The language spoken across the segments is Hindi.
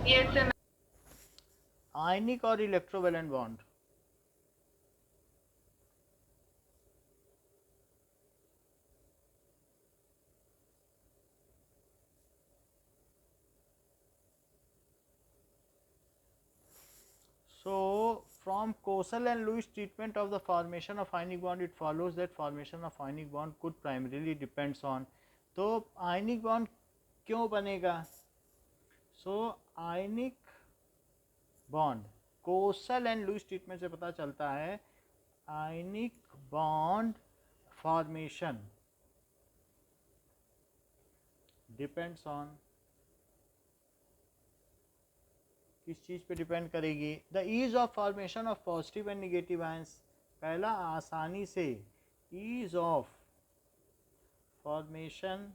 Yes, sir. आयनिक और electrovalent bond, so from Kosal and Lewis treatment of the formation of ionic bond, it follows that formation of ionic bond could primarily depends on, तो ionic bond क्यों बनेगा? So ionic bond Kossel and Lewis treatment से पता चलता है ionic bond formation depends on, किस चीज़ पे डिपेंड करेगी? The ease of formation of positive and negative ions, पहला आसानी से, ease of formation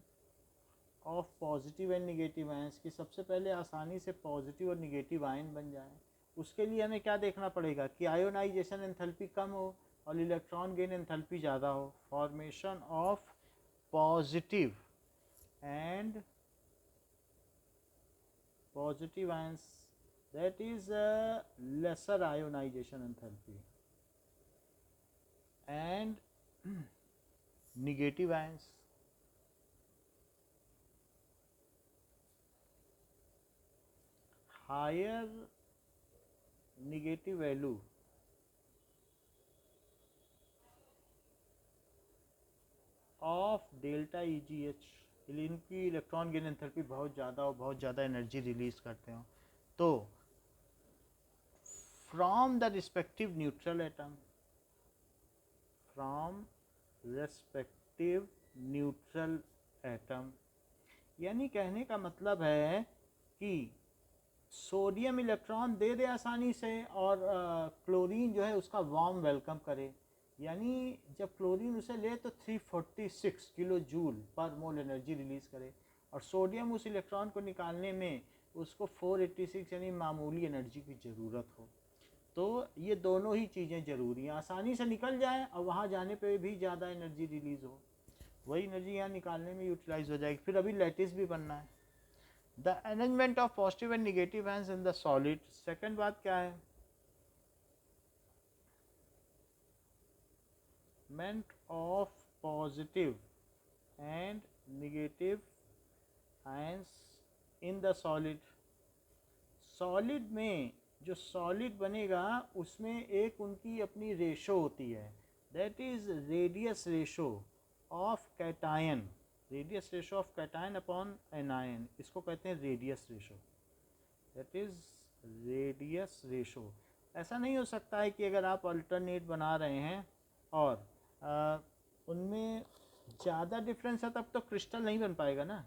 of positive and negative ions, कि सबसे पहले आसानी से पॉजिटिव और निगेटिव आयन बन जाए। उसके लिए हमें क्या देखना पड़ेगा कि आयोनाइजेशन एंथैल्पी कम हो और इलेक्ट्रॉन गेन एंथैल्पी ज़्यादा हो। Formation of positive and positive ions, that is a lesser ionization enthalpy, and negative ions, higher negative value of delta EGH, इनकी इलेक्ट्रॉन गेन एंथैल्पी बहुत ज़्यादा और बहुत ज़्यादा एनर्जी रिलीज करते हो, तो from the respective neutral atom, from respective neutral atom, यानी कहने का मतलब है कि सोडियम इलेक्ट्रॉन दे दे आसानी से और क्लोरीन जो है उसका वार्म वेलकम करे, यानी जब क्लोरीन उसे ले तो 346 किलो जूल पर मोल एनर्जी रिलीज करे, और सोडियम उस इलेक्ट्रॉन को निकालने में उसको 486 यानी मामूली एनर्जी की ज़रूरत हो। तो ये दोनों ही चीज़ें ज़रूरी हैं, आसानी से निकल जाए और वहाँ जाने पे भी ज़्यादा एनर्जी रिलीज़ हो, वही एनर्जी यहाँ निकालने में यूटिलाइज हो जाएगी। फिर अभी लैटिस भी बनना है। The arrangement of positive and negative ions in the solid, second बात क्या है? मेंट of positive and negative ions in the solid, solid में जो सॉलिड बनेगा उसमें एक उनकी अपनी रेशो होती है, that is radius ratio of cation, radius ratio of cation upon anion, इसको कहते हैं radius ratio, that is radius ratio. ऐसा नहीं हो सकता है कि अगर आप अल्टरनेट बना रहे हैं और उनमें ज़्यादा डिफरेंस है तब तो क्रिस्टल नहीं बन पाएगा ना,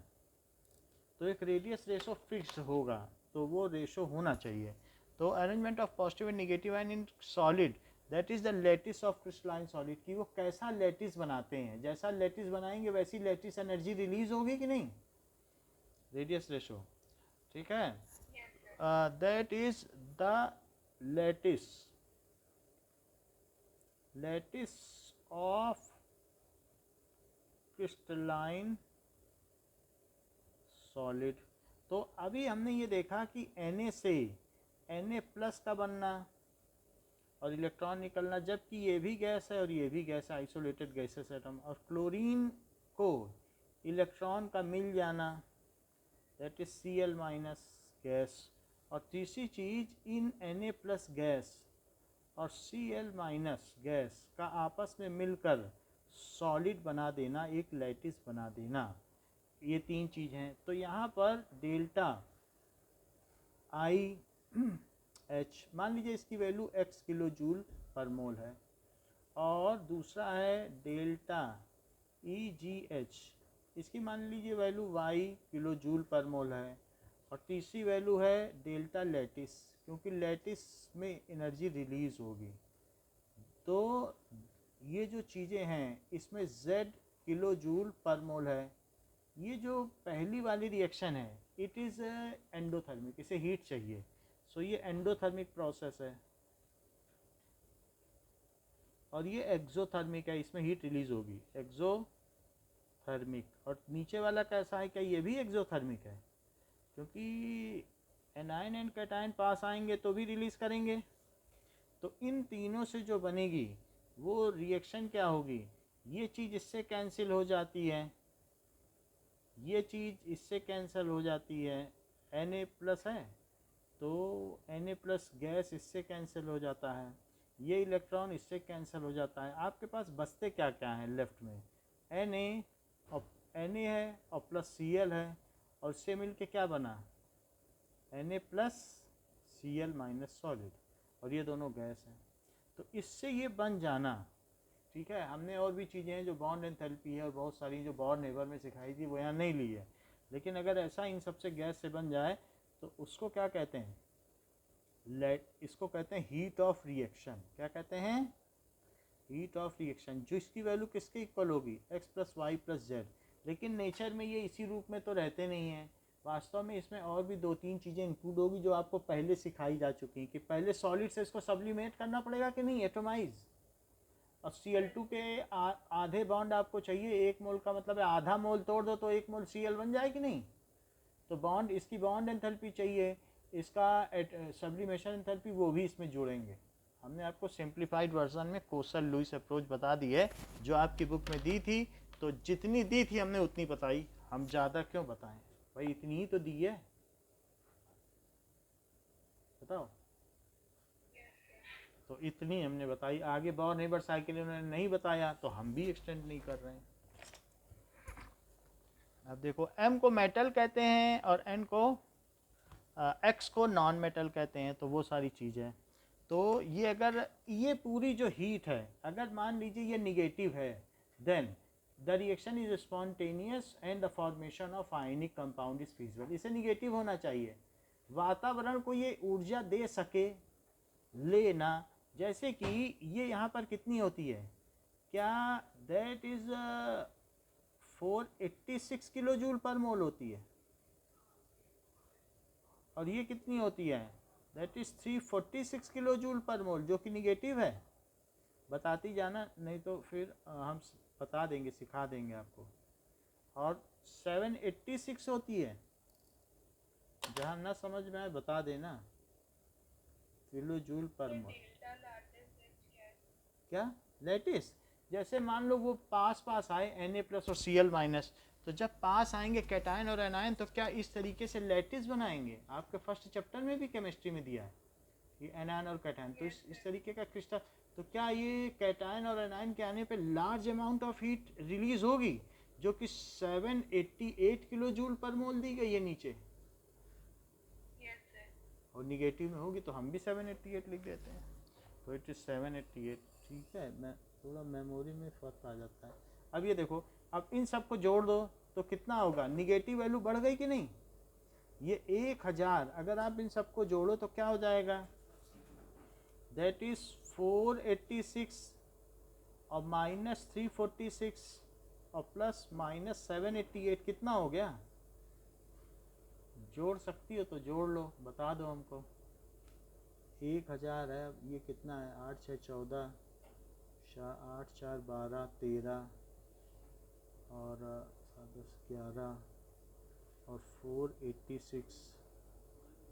तो एक रेडियस रेशो फिक्स होगा, तो वो रेशो होना चाहिए। तो arrangement of positive and negative ion in solid, that is the lattice of crystalline solid, कि वो कैसा लेटिस बनाते हैं, जैसा लेटिस बनाएंगे वैसी लेटिस एनर्जी रिलीज होगी कि नहीं, रेडियस रेशो, ठीक है। That is the lattice, lattice of crystalline solid. तो अभी हमने ये देखा कि Na से Na+ का बनना और इलेक्ट्रॉन निकलना, जबकि ये भी गैस है और ये भी गैस है, आइसोलेटेड गैसेस एटम, और क्लोरीन को इलेक्ट्रॉन का मिल जाना, दैट इज Cl- गैस, और तीसरी चीज़ इन Na+ गैस और Cl- गैस का आपस में मिलकर सॉलिड बना देना, एक लैटिस बना देना, ये तीन चीज़ हैं। तो यहाँ पर डेल्टा आई एच, मान लीजिए इसकी वैल्यू x किलो जूल पर मोल है, और दूसरा है डेल्टा ई जी एच, इसकी मान लीजिए वैल्यू y किलो जूल पर मोल है, और तीसरी वैल्यू है डेल्टा लैटिस, क्योंकि लैटिस में एनर्जी रिलीज होगी। तो ये जो चीज़ें हैं इसमें z किलो जूल पर मोल है। ये जो पहली वाली रिएक्शन है इट इज़ एंडोथर्मिक, इसे हीट चाहिए, सो ये एंडोथर्मिक प्रोसेस है, और ये एक्सोथर्मिक है, इसमें हीट रिलीज होगी, एक्सोथर्मिक। और नीचे वाला कैसा है, क्या ये भी एक्सोथर्मिक है? क्योंकि एनायन एंड कैटायन पास आएंगे तो भी रिलीज करेंगे। तो इन तीनों से जो बनेगी वो रिएक्शन क्या होगी, ये चीज़ इससे कैंसिल हो जाती है, ये चीज़ इससे कैंसिल हो जाती है, Na+ है तो Na+ गैस इससे कैंसिल हो जाता है, ये इलेक्ट्रॉन इससे कैंसिल हो जाता है। आपके पास बचते क्या क्या हैं लेफ्ट में, Na और Na है और प्लस Cl है, और इससे मिल के क्या बना Na+ Cl- सॉलिड, और ये दोनों गैस हैं। तो इससे ये बन जाना, ठीक है। हमने और भी चीज़ें हैं जो बॉन्ड एंथैल्पी है और बहुत सारी जो बॉन्ड नेबर में सिखाई थी वो यहाँ नहीं ली है, लेकिन अगर ऐसा इन सबसे गैस से बन जाए तो उसको क्या कहते हैं, इसको कहते हैं हीट ऑफ रिएक्शन। क्या कहते हैं, हीट ऑफ रिएक्शन, जो इसकी वैल्यू किसके इक्वल होगी, x+y+z। लेकिन नेचर में ये इसी रूप में तो रहते नहीं हैं, वास्तव में इसमें और भी 2-3 चीज़ें इंक्लूड होगी जो आपको पहले सिखाई जा चुकी हैं कि पहले सॉलिड से इसको सब्लिमेट करना पड़ेगा कि नहीं, एटोमाइज। और Cl2 के आधे बॉन्ड आपको चाहिए, 1 मोल का मतलब है आधा मोल तोड़ दो तो 1 मोल Cl बन जाए कि नहीं। तो बॉन्ड, इसकी बॉन्ड एंथैल्पी चाहिए, इसका सब्लिमेशन एंथैल्पी, वो भी इसमें जोड़ेंगे। हमने आपको सिंप्लीफाइड वर्जन में कोसल लुईस अप्रोच बता दी है जो आपकी बुक में दी थी, तो जितनी दी थी हमने उतनी बताई, हम ज़्यादा क्यों बताएं भाई, इतनी ही तो दी है, बताओ। तो इतनी हमने बताई, आगे बॉर्न हेबर साइकिल उन्होंने नहीं बताया तो हम भी एक्सटेंड नहीं कर रहे हैं। अब देखो M को मेटल कहते हैं और N को X को नॉन मेटल कहते हैं, तो वो सारी चीज़ें। तो ये अगर ये पूरी जो हीट है, अगर मान लीजिए ये निगेटिव है, then the reaction is spontaneous and the formation of ionic compound is feasible. इसे निगेटिव होना चाहिए, वातावरण को ये ऊर्जा दे सके लेना, जैसे कि ये यहाँ पर कितनी होती है, क्या दैट इज 486 किलो जूल पर मोल होती है, और ये कितनी होती है, दैट इज 346 किलो जूल पर मोल, जो कि निगेटिव है। बताती जाना, नहीं तो फिर हम बता देंगे, सिखा देंगे आपको। और 786 होती है, जहाँ ना समझ में आए बता देना, किलो जूल पर मोल। क्या लेटिस, जैसे मान लो वो पास पास आए Na+ और Cl-, तो जब पास आएंगे कैटायन और एनायन तो क्या इस तरीके से लैटिस बनाएंगे, आपके फर्स्ट चैप्टर में भी केमिस्ट्री में दिया है कि एनायन और कैटायन, तो इस तरीके का क्रिस्टल। तो क्या ये कैटायन और एनायन के आने पे large amount of heat release होगी, जो कि 788 किलो जूल पर मोल दी गई है नीचे, और निगेटिव में होगी तो हम भी 788 लिख देते हैं, तो इट इज 788। ठीक है, मैं थोड़ा मेमोरी में फर्क आ जाता है। अब ये देखो, अब इन सबको जोड़ दो तो कितना होगा, निगेटिव वैल्यू बढ़ गई कि नहीं, ये 1000, अगर आप इन सबको जोड़ो तो क्या हो जाएगा, दैट इज 486 और -346 और +-788, कितना हो गया, जोड़ सकती हो तो जोड़ लो, बता दो हमको। 1000 है, ये कितना है, 8 6 14, 8 4 12 13 और 10 11 और 486,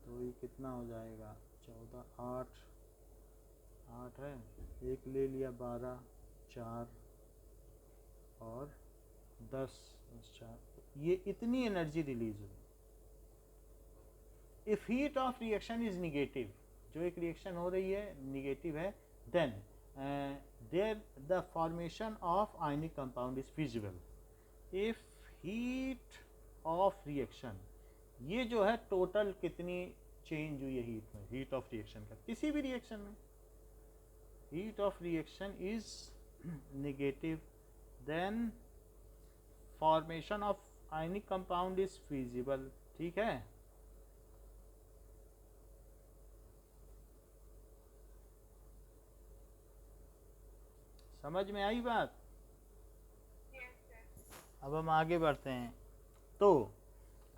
तो ये कितना हो जाएगा, 14 8 8 है, एक ले लिया, 12 4 और 10 4, ये इतनी एनर्जी रिलीज हुई। If heat of reaction is negative, जो एक रिएक्शन हो रही है निगेटिव है, then there the formation of ionic compound is feasible. If heat of reaction, ये जो है टोटल कितनी चेंज हुई है हीट में, हीट ऑफ रिएक्शन का, किसी भी रिएक्शन में heat of reaction is negative, then formation of ionic compound is feasible. ठीक है, समझ में आई बात। अब हम आगे बढ़ते हैं, तो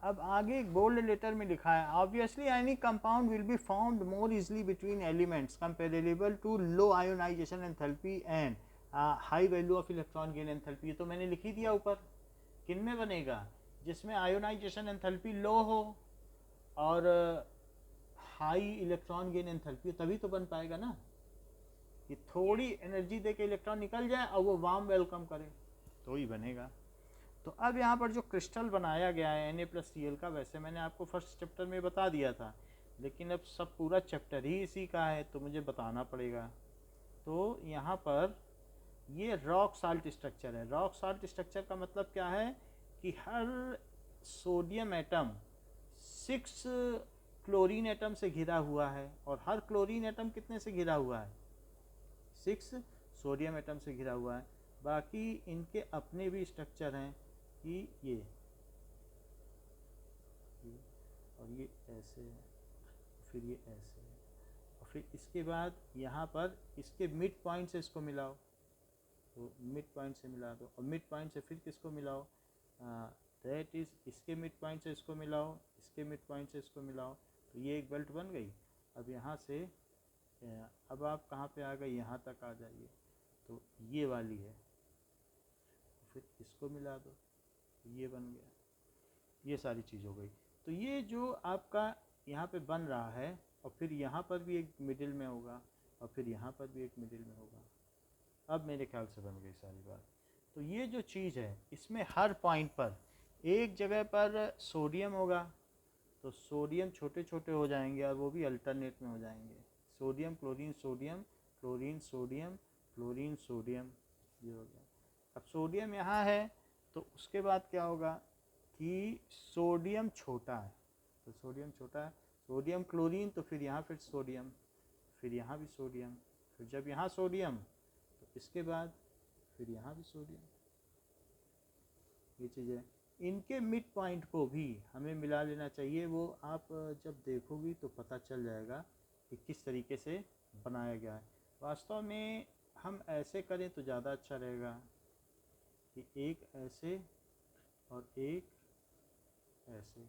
अब आगे गोल्ड लेटर में लिखा है, obviously ionic compound will be formed more easily between elements comparable to low ionization enthalpy and high value of electron gain enthalpy. ये तो मैंने लिख ही दिया ऊपर, किन में बनेगा, जिसमें आयोनाइजेशन एंथैल्पी लो हो और हाई इलेक्ट्रॉन गेन एंथैल्पी हो तभी तो बन पाएगा ना, कि थोड़ी एनर्जी दे के इलेक्ट्रॉन निकल जाए और वो वार्म वेलकम करे तो ही बनेगा। तो अब यहाँ पर जो क्रिस्टल बनाया गया है Na+Cl का, वैसे मैंने आपको फर्स्ट चैप्टर में बता दिया था, लेकिन अब सब पूरा चैप्टर ही इसी का है तो मुझे बताना पड़ेगा। तो यहाँ पर ये रॉक साल्ट स्ट्रक्चर है। रॉक साल्ट स्ट्रक्चर का मतलब क्या है कि हर सोडियम एटम 6 क्लोरीन एटम से घिरा हुआ है, और हर क्लोरीन एटम कितने से घिरा हुआ है? 6 सोडियम एटम से घिरा हुआ है। बाकी इनके अपने भी स्ट्रक्चर हैं कि ये और ये ऐसे है, फिर ये ऐसे है, और फिर इसके बाद यहाँ पर इसके मिड पॉइंट से इसको मिलाओ, तो मिड पॉइंट से मिला दो, और मिड पॉइंट से फिर किसको मिलाओ, दैट इज़ इसके मिड पॉइंट से इसको मिलाओ, इसके मिड पॉइंट से इसको मिलाओ, तो ये एक बेल्ट बन गई। अब यहाँ से अब आप कहाँ पे आ गए, यहाँ तक आ जाइए, तो ये वाली है, फिर इसको मिला दो, तो ये बन गया। ये सारी चीज़ हो गई। तो ये जो आपका यहाँ पे बन रहा है, और फिर यहाँ पर भी एक मिडिल में होगा, और फिर यहाँ पर भी एक मिडिल में होगा। अब मेरे ख्याल से बन गई सारी बात। तो ये जो चीज़ है, इसमें हर पॉइंट पर एक जगह पर सोडियम होगा, तो सोडियम छोटे छोटे हो जाएंगे, और वो भी अल्टरनेट में हो जाएंगे। Sodium chlorine sodium, chlorine sodium, chlorine sodium, ये हो गया। अब सोडियम यहाँ है, तो उसके बाद क्या होगा कि सोडियम छोटा है, तो सोडियम छोटा है, सोडियम क्लोरीन, तो फिर यहाँ फिर सोडियम, फिर यहाँ भी सोडियम, फिर जब यहाँ सोडियम तो इसके बाद फिर यहाँ भी सोडियम। ये चीज़ है। इनके मिड पॉइंट को भी हमें मिला लेना चाहिए। वो आप जब देखोगी तो पता चल जाएगा कि किस तरीके से बनाया गया है। वास्तव में हम ऐसे करें तो ज़्यादा अच्छा रहेगा कि एक ऐसे और एक ऐसे,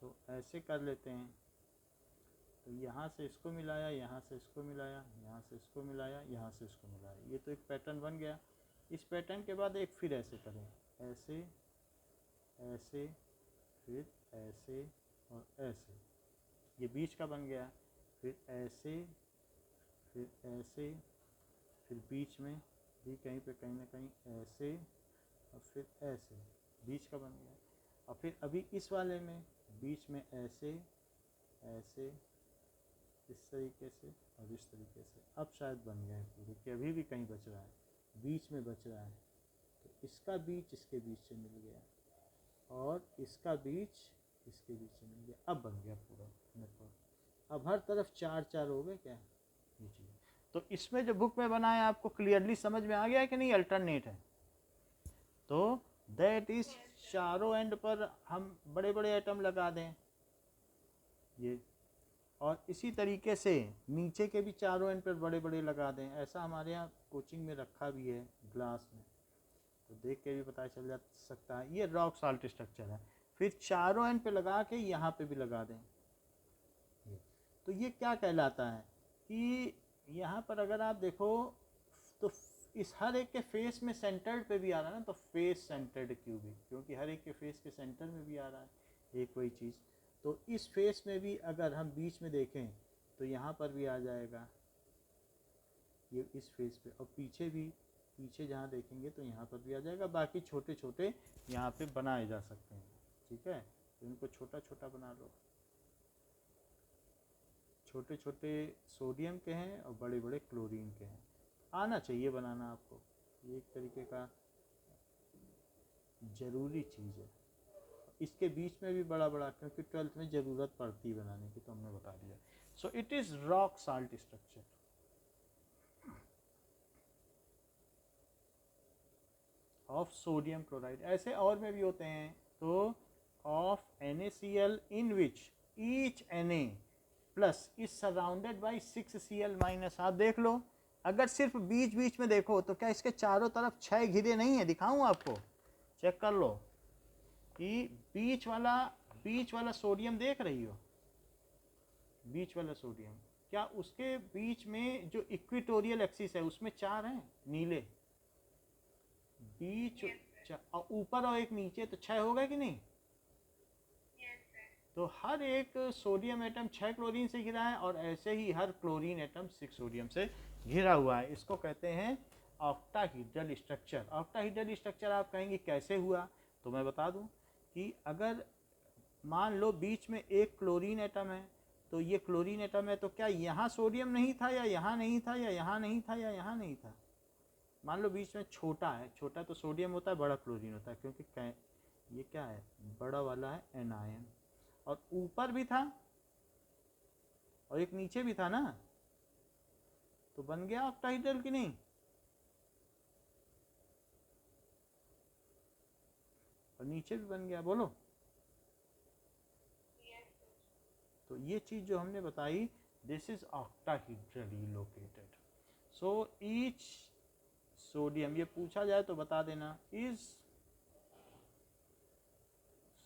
तो ऐसे कर लेते हैं। तो यहाँ से इसको मिलाया, यहाँ से इसको मिलाया, यहाँ से इसको मिलाया, यहाँ से इसको मिलाया, ये तो एक पैटर्न बन गया। इस पैटर्न के बाद एक फिर ऐसे करें, ऐसे ऐसे, फिर ऐसे और ऐसे, ये बीच का बन गया। फिर ऐसे, फिर ऐसे, फिर बीच में भी कहीं पे कहीं ना कहीं ऐसे, और फिर ऐसे, बीच का बन गया। और फिर अभी इस वाले में बीच में ऐसे ऐसे, इस तरीके से और इस तरीके से। अब शायद बन गए पूरे, कि अभी भी कहीं बच रहा है, बीच में बच रहा है, तो इसका बीच इसके बीच से मिल गया, और इसका बीच इसके बीच से मिल गया। अब बन गया पूरा नेटवर्क। अब हर तरफ 4 4 हो गए क्या, ये चीज़। तो इसमें जो बुक में बना है आपको क्लियरली समझ में आ गया है कि नहीं, अल्टरनेट है। तो दैट इज चारों एंड पर हम बड़े बड़े एटम लगा दें ये, और इसी तरीके से नीचे के भी चारों एंड पर बड़े बड़े लगा दें। ऐसा हमारे यहाँ कोचिंग में रखा भी है ग्लास में, तो देख के भी पता चल जा सकता है। ये रॉक साल्ट स्ट्रक्चर है। फिर चारों एंड पे लगा के यहाँ पे भी लगा दें। तो ये क्या कहलाता है कि यहाँ पर अगर आप देखो तो इस हर एक के फेस में सेंटर्ड पे भी आ रहा है ना, तो फेस सेंटर्ड क्यूबिक, क्योंकि हर एक के फेस के सेंटर में भी आ रहा है एक वही चीज़। तो इस फेस में भी अगर हम बीच में देखें तो यहाँ पर भी आ जाएगा ये इस फेस पे, और पीछे भी, पीछे जहाँ देखेंगे तो यहाँ पर भी आ जाएगा। बाकी छोटे छोटे यहाँ पे बनाए जा सकते हैं, ठीक है। तो इनको छोटा छोटा बना लो। छोटे छोटे सोडियम के हैं और बड़े बड़े क्लोरीन के हैं। आना चाहिए बनाना आपको, ये एक तरीके का ज़रूरी चीज़ है। इसके बीच में भी बड़ा बड़ा, क्योंकि 12th में ज़रूरत पड़ती है बनाने की, तो हमने बता दिया। So it is rock salt structure of sodium chloride. ऐसे और में भी होते हैं। तो of NaCl in which each Na plus is surrounded by 6Cl-। आप देख लो, अगर सिर्फ बीच बीच में देखो तो क्या इसके चारों तरफ 6 घिरे नहीं है? दिखाऊं आपको, चेक कर लो कि बीच वाला सोडियम देख रही हो, बीच वाला सोडियम, क्या उसके बीच में जो इक्वेटोरियल एक्सिस है उसमें 4 हैं नीले, बीच और ऊपर और एक नीचे, तो 6 हो गए कि नहीं? तो हर एक सोडियम एटम 6 क्लोरीन से घिरा है और ऐसे ही हर क्लोरीन एटम 6 सोडियम से घिरा हुआ है। इसको कहते हैं ऑक्टाहीड्रल स्ट्रक्चर। ऑक्टाहीड्रल स्ट्रक्चर आप कहेंगे कैसे हुआ, तो मैं बता दूं कि अगर मान लो बीच में एक क्लोरीन एटम है, तो ये क्लोरीन एटम है, तो क्या यहाँ सोडियम नहीं था या यहाँ नहीं था या यहाँ नहीं था या यहाँ नहीं था? मान लो बीच में छोटा है, छोटा तो सोडियम होता है, बड़ा क्लोरीन होता है, क्योंकि ये क्या है, बड़ा वाला है एनायन, और ऊपर भी था और एक नीचे भी था ना, तो बन गया ऑक्टाहीड्रल कि नहीं? और नीचे भी बन गया, बोलो। तो ये चीज जो हमने बताई, this is octahedrally located. So each sodium, ये पूछा जाए तो बता देना, is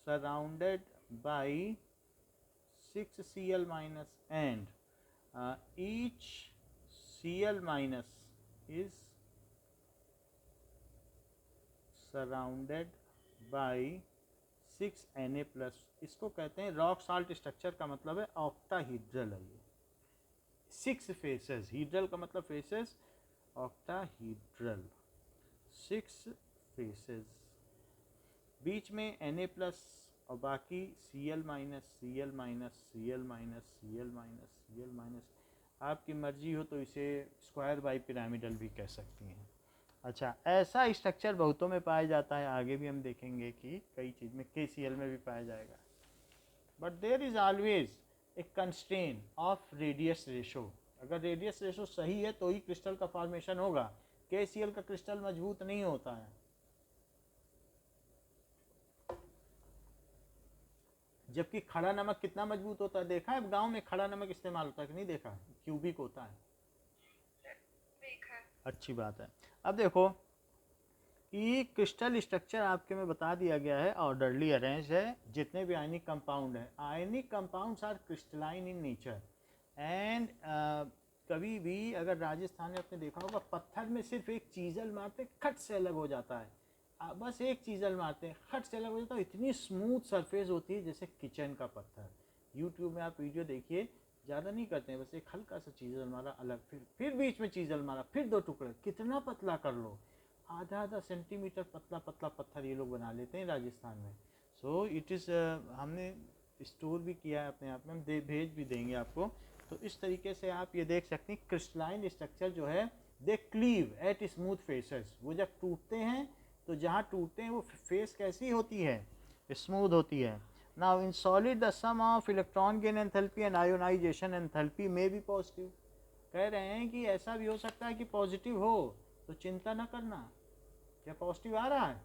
surrounded by 6 Cl minus and each Cl minus is surrounded by 6 Na plus। इसको कहते हैं रॉक साल्ट स्ट्रक्चर, का मतलब है ऑक्टाहीड्रल है ये। 6 फेसेस, हीड्रल का मतलब फेसेस, ऑक्टाहीड्रल 6 फेसेस, बीच में Na प्लस और बाकी Cl minus Cl minus Cl minus Cl minus Cl minus. आपकी मर्जी हो तो इसे स्क्वायर बाई पिरामिडल भी कह सकती हैं। अच्छा, ऐसा स्ट्रक्चर बहुतों में पाया जाता है, आगे भी हम देखेंगे कि कई चीज़ में, KCl में भी पाया जाएगा। But there is always a constraint of radius ratio. अगर रेडियस रेशो सही है तो ही क्रिस्टल का फॉर्मेशन होगा। KCl का क्रिस्टल मजबूत नहीं होता है। जबकि खड़ा नमक कितना मजबूत होता है, देखा है गांव में खड़ा नमक इस्तेमाल होता है कि नहीं देखा? क्यूबिक होता है। देखा। अच्छी बात है। अब देखो कि क्रिस्टल स्ट्रक्चर आपके में बता दिया गया है, ऑर्डरली अरेंज है। जितने भी आयनिक कंपाउंड है, ionic compounds are crystalline in nature and कभी भी अगर राजस्थान में आपने देखा होगा, पत्थर में सिर्फ एक चीजल मारते खट से अलग हो जाता है। बस एक चीजल मारते हैं, खट से अलग हो जाता है। इतनी स्मूथ सरफेस होती है जैसे किचन का पत्थर। यूट्यूब में आप वीडियो देखिए, ज़्यादा नहीं करते हैं, बस एक हल्का सा चीजल मारा अलग, फिर बीच में चीजल मारा, फिर 2 टुकड़े, कितना पतला कर लो, आधा आधा सेंटीमीटर पतला पतला पत्थर ये लोग बना लेते हैं राजस्थान में। सो इट इज़, हमने स्टोर भी किया है अपने आप में, हम भेज भी देंगे आपको। तो इस तरीके से आप ये देख सकते हैं क्रिस्टलाइन स्ट्रक्चर जो है, दे क्लीव एट स्मूथ फेसेस। वो जब टूटते हैं तो जहाँ टूटते हैं वो फेस कैसी होती है, स्मूथ होती है। Now in solid the sum of electron gain enthalpy and ionization enthalpy में भी पॉजिटिव। कह रहे हैं कि ऐसा भी हो सकता है कि पॉजिटिव हो, तो चिंता न करना। क्या पॉजिटिव आ रहा है?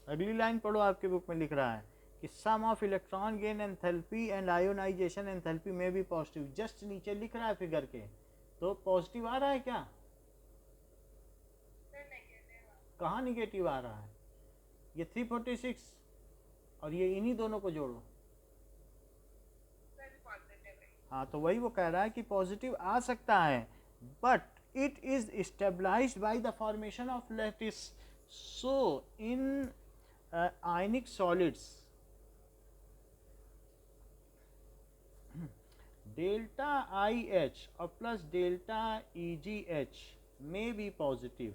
अगली लाइन पढ़ो, आपके बुक में लिख रहा है कि sum of electron gain enthalpy and ionization enthalpy में भी पॉजिटिव। जस्ट नीचे लिख रहा है फिगर के, तो पॉजिटिव आ रहा है क्या? कहाँ निगेटिव आ रहा है? ये 346 और ये इन्हीं दोनों को जोड़ो। हाँ, तो वही वो कह रहा है कि पॉजिटिव आ सकता है, but it is stabilized by the formation of lattice. So in ionic solids, delta IH or plus delta EGH may be positive,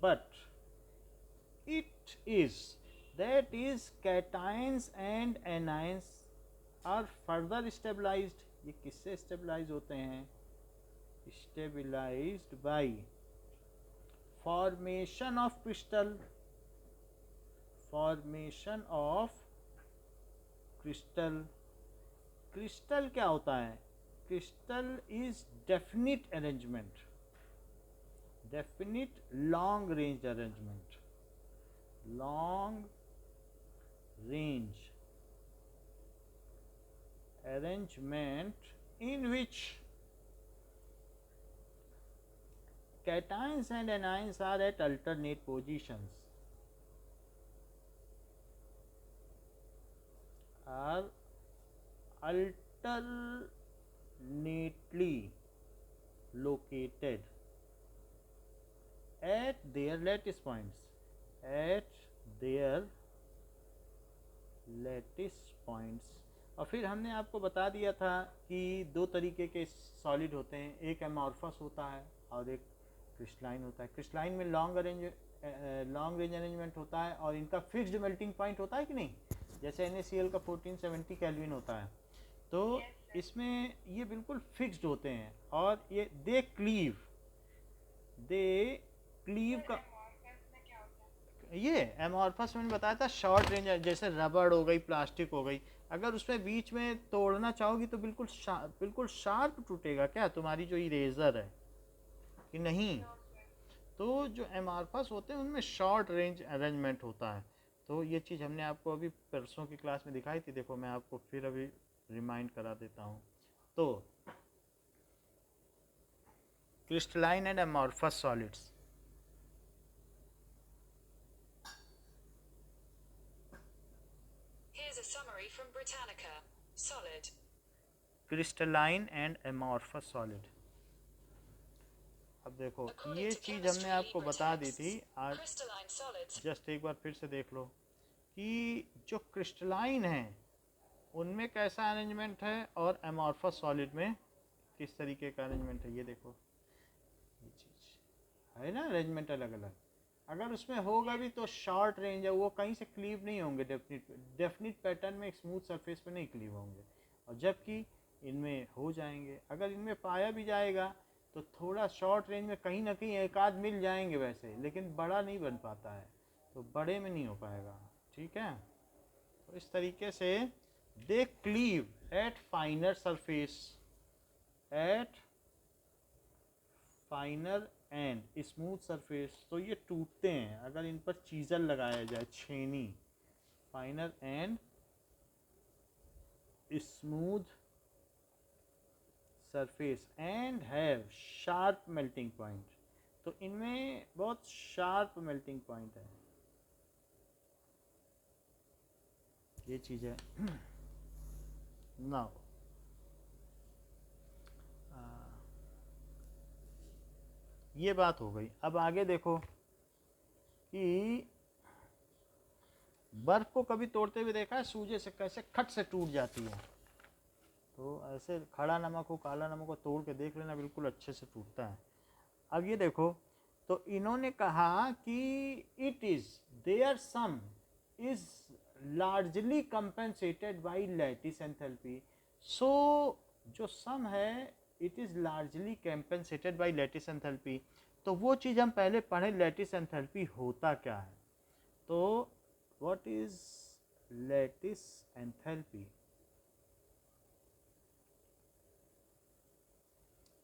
but it is, that is cations and anions are further stabilized। ये किससे स्टेबलाइज होते हैं? Stabilised by formation of crystal, formation of crystal. Crystal क्या होता है? Crystal is definite arrangement, definite long range arrangement, long range arrangement in which cations and anions are at alternate positions, are alternately located at their lattice points, eight there lattice points. और फिर हमने आपको बता दिया था कि दो तरीके के सॉलिड होते हैं, एक एमॉर्फस होता है और एक क्रिस्टलाइन होता है। क्रिस्टलाइन में लॉन्ग रेंज अरेंजमेंट होता है और इनका फिक्स्ड मेल्टिंग पॉइंट होता है कि नहीं, जैसे NaCl का 1470 केल्विन होता है। तो इसमें ये बिल्कुल फिक्स्ड होते हैं और ये दे क्लीव का। ये एमॉर्फस मैंने बताया था शॉर्ट रेंज, जैसे रबड़ हो गई, प्लास्टिक हो गई, अगर उसमें बीच में तोड़ना चाहोगी तो बिल्कुल शार्प टूटेगा क्या तुम्हारी जो इरेजर है कि नहीं। तो जो एमॉर्फस होते हैं उनमें शॉर्ट रेंज अरेंजमेंट होता है। तो ये चीज़ हमने आपको अभी परसों की क्लास में दिखाई थी, देखो मैं आपको फिर अभी रिमाइंड करा देता हूँ। तो crystalline and amorphous solids, Summary from Britannica. Solid. Crystalline and amorphous solid. अब देखो ये चीज़ हमने आपको बता दी थी आज, जस्ट एक बार फिर से देख लो कि जो क्रिस्टलाइन है उनमें कैसा अरेंजमेंट है और एमॉर्फस सॉलिड में किस तरीके का अरेंजमेंट है। ये देखो ये चीज़ है ना, अरेंजमेंट अलग अलग। अगर उसमें होगा भी तो शॉर्ट रेंज है, वो कहीं से क्लीव नहीं होंगे, डेफिनिट पैटर्न में एक स्मूथ सरफेस पे नहीं क्लीव होंगे, और जबकि इनमें हो जाएंगे। अगर इनमें पाया भी जाएगा तो थोड़ा शॉर्ट रेंज में कहीं ना कहीं एक आध मिल जाएंगे वैसे, लेकिन बड़ा नहीं बन पाता है, तो बड़े में नहीं हो पाएगा। ठीक है, तो इस तरीके से they cleave at finer surface, at finer and smooth surface. तो ये टूटते हैं अगर इन पर चीज़ल लगाया जाए, छेनी, फाइनर and smooth surface and have sharp melting point. तो इनमें बहुत शार्प मेल्टिंग पॉइंट है, ये चीज़ है। नाउ ये बात हो गई। अब आगे देखो कि बर्फ को कभी तोड़ते हुए देखा है, सूजे से कैसे खट से टूट जाती है। तो ऐसे खड़ा नमक हो, काला नमक को तोड़ के देख लेना, बिल्कुल अच्छे से टूटता है। अब ये देखो, तो इन्होंने कहा कि it is there sum is largely compensated by lattice enthalpy. So जो सम है it is largely compensated by lattice enthalpy. तो वो चीज़ हम पहले पढ़े, लैटिस एंथैल्पी होता क्या है। तो what is lattice enthalpy.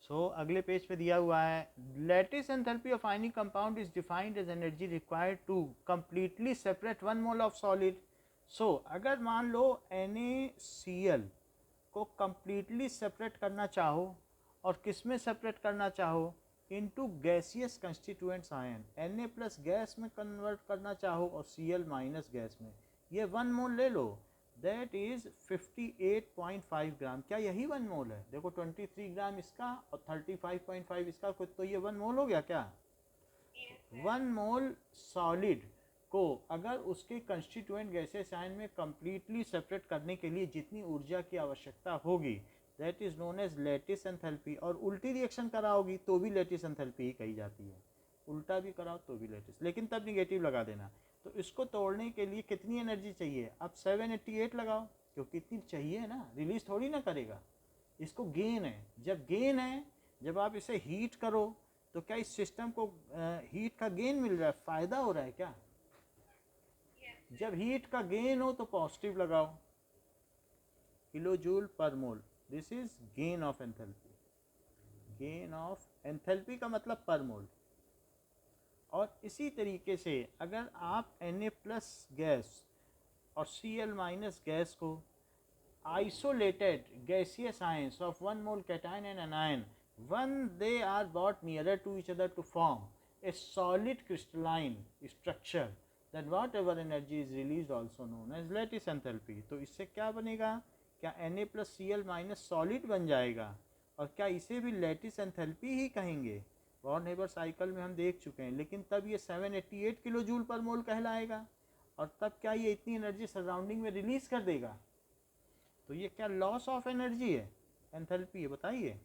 So अगले पेज पे दिया हुआ है, lattice enthalpy of ionic compound is defined as energy required to completely separate 1 mole of solid. So अगर मान लो NaCl को कंप्लीटली सेपरेट करना चाहो, और किस में सेपरेट करना चाहो, into gaseous constituents ion, Na plus gas में कन्वर्ट करना चाहो और Cl माइनस गैस में, ये 1 मोल ले लो, दैट इज 58.5 ग्राम। क्या यही 1 मोल है? देखो 23 ग्राम इसका और 35.5 इसका, तो ये 1 मोल हो गया क्या? 1 मोल सॉलिड को अगर उसके कंस्टिट्यूएंट गैसेस आयन में कंप्लीटली सेपरेट करने के लिए जितनी ऊर्जा की आवश्यकता होगी, that is known as lattice enthalpy. और उल्टी रिएक्शन कराओगी तो भी लैटिस एंथैल्पी ही कही जाती है, उल्टा भी कराओ तो भी लैटिस, लेकिन तब निगेटिव लगा देना। तो इसको तोड़ने के लिए कितनी एनर्जी चाहिए? अब 788 लगाओ, क्योंकि इतनी चाहिए ना, रिलीज थोड़ी ना करेगा, इसको गेन है। जब गेन है, जब आप इसे हीट करो तो क्या इस सिस्टम को हीट का गेन मिल रहा है, फायदा हो रहा है क्या? जब हीट का गेन हो तो पॉजिटिव लगाओ, किलो जूल पर मोल, this is gain of enthalpy. Gain of enthalpy का मतलब पर मोल। और इसी तरीके से अगर आप Na प्लस गैस और Cl माइनस गैस को isolated gaseous ions of 1 mole cation and anion, when they are brought nearer to each other to form a solid crystalline structure, then whatever energy is released also known as lattice enthalpy। तो इससे क्या बनेगा? क्या Na plus Cl minus solid बन जाएगा, और क्या इसे भी लैटिस एंथैल्पी ही कहेंगे? वॉन नेबर साइकिल में हम देख चुके हैं, लेकिन तब ये 788 किलो जूल पर मोल कहलाएगा, और तब क्या ये इतनी एनर्जी सराउंडिंग में रिलीज कर देगा? तो ये क्या लॉस ऑफ एनर्जी है, एंथैल्पी है, बताइए?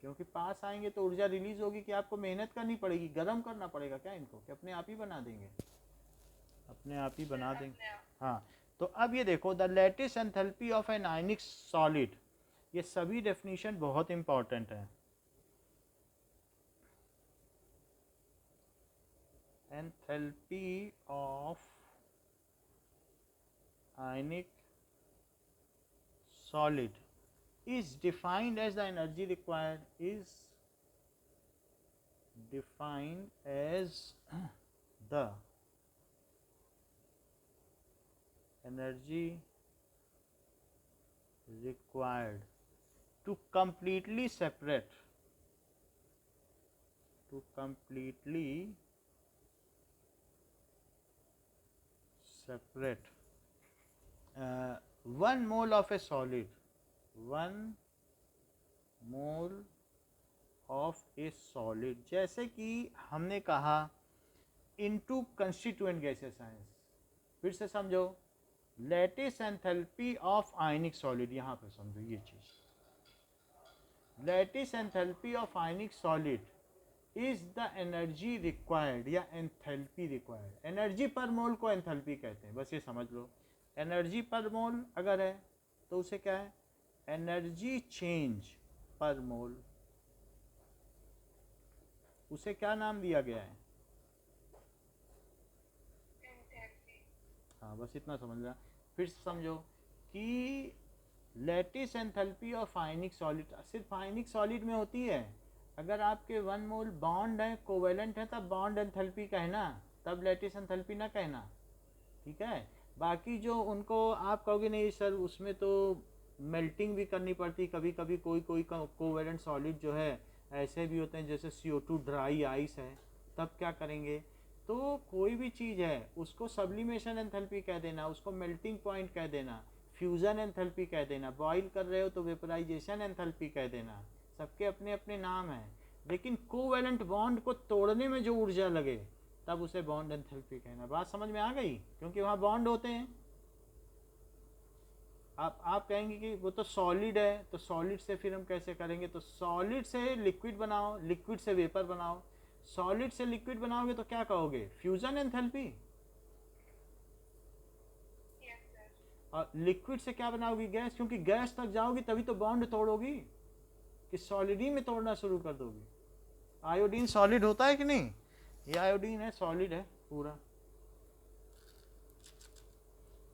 क्योंकि पास आएंगे तो ऊर्जा रिलीज होगी कि आपको मेहनत करनी पड़ेगी, गर्म करना पड़ेगा क्या इनको, कि अपने आप ही बना देंगे? अपने आप ही बना देंगे। हाँ, तो अब ये देखो, the latest enthalpy of an ionic solid, ये सभी डेफिनेशन बहुत इंपॉर्टेंट है। Enthalpy of ionic solid is defined as the energy required, is defined as the energy required to completely separate uh, 1 mole of a solid, 1 mole of a solid, जैसे कि हमने कहा इनटू कंस्टिट्यूएंट गैसेस आयंस। फिर से समझो, lattice enthalpy of ionic solid, यहाँ पे समझो ये चीज, lattice enthalpy of ionic solid is the energy required या एंथैल्पी रिक्वायर्ड। एनर्जी पर मोल को एंथैल्पी कहते हैं, बस ये समझ लो। एनर्जी पर मोल अगर है तो उसे क्या है, एनर्जी चेंज पर मोल, उसे क्या नाम दिया गया है? हाँ, बस इतना समझ लो। फिर समझो कि lattice enthalpy of ionic solid सिर्फ आयनिक सॉलिड में होती है। अगर आपके 1 मोल बॉन्ड है, कोवेलेंट है, तब बॉन्ड एंथैल्पी कहना, तब लेटिस एंथैल्पी ना कहना, ठीक है? बाकी जो उनको आप कहोगे नहीं सर उसमें तो मेल्टिंग भी करनी पड़ती, कभी कभी कोई कोई कोवेलेंट सॉलिड जो है ऐसे भी होते हैं, जैसे CO2 ड्राई आइस है, तब क्या करेंगे? तो कोई भी चीज़ है उसको सब्लिमेशन एंथैल्पी कह देना, उसको मेल्टिंग पॉइंट कह देना, फ्यूज़न एंथैल्पी कह देना, बॉयल कर रहे हो तो वेपराइजेशन एंथैल्पी कह देना, सबके अपने अपने नाम हैं। लेकिन कोवेलेंट बॉन्ड को तोड़ने में जो ऊर्जा लगे तब उसे बॉन्ड एंथैल्पी कहना। बात समझ में आ गई? क्योंकि वहाँ बॉन्ड होते हैं। आप कहेंगे कि वो तो सॉलिड है, तो सॉलिड से फिर हम कैसे करेंगे? तो सॉलिड से लिक्विड बनाओ, लिक्विड से वेपर बनाओ, सॉलिड से लिक्विड बनाओगे तो क्या कहोगे? Fusion enthalpy. और लिक्विड से क्या बनाओगी? गैस, क्योंकि गैस तक जाओगी तभी तो बॉन्ड तोड़ोगी, कि सॉलिड ही में तोड़ना शुरू कर दोगी। आयोडीन सॉलिड होता है कि नहीं? ये आयोडीन है, सॉलिड है पूरा।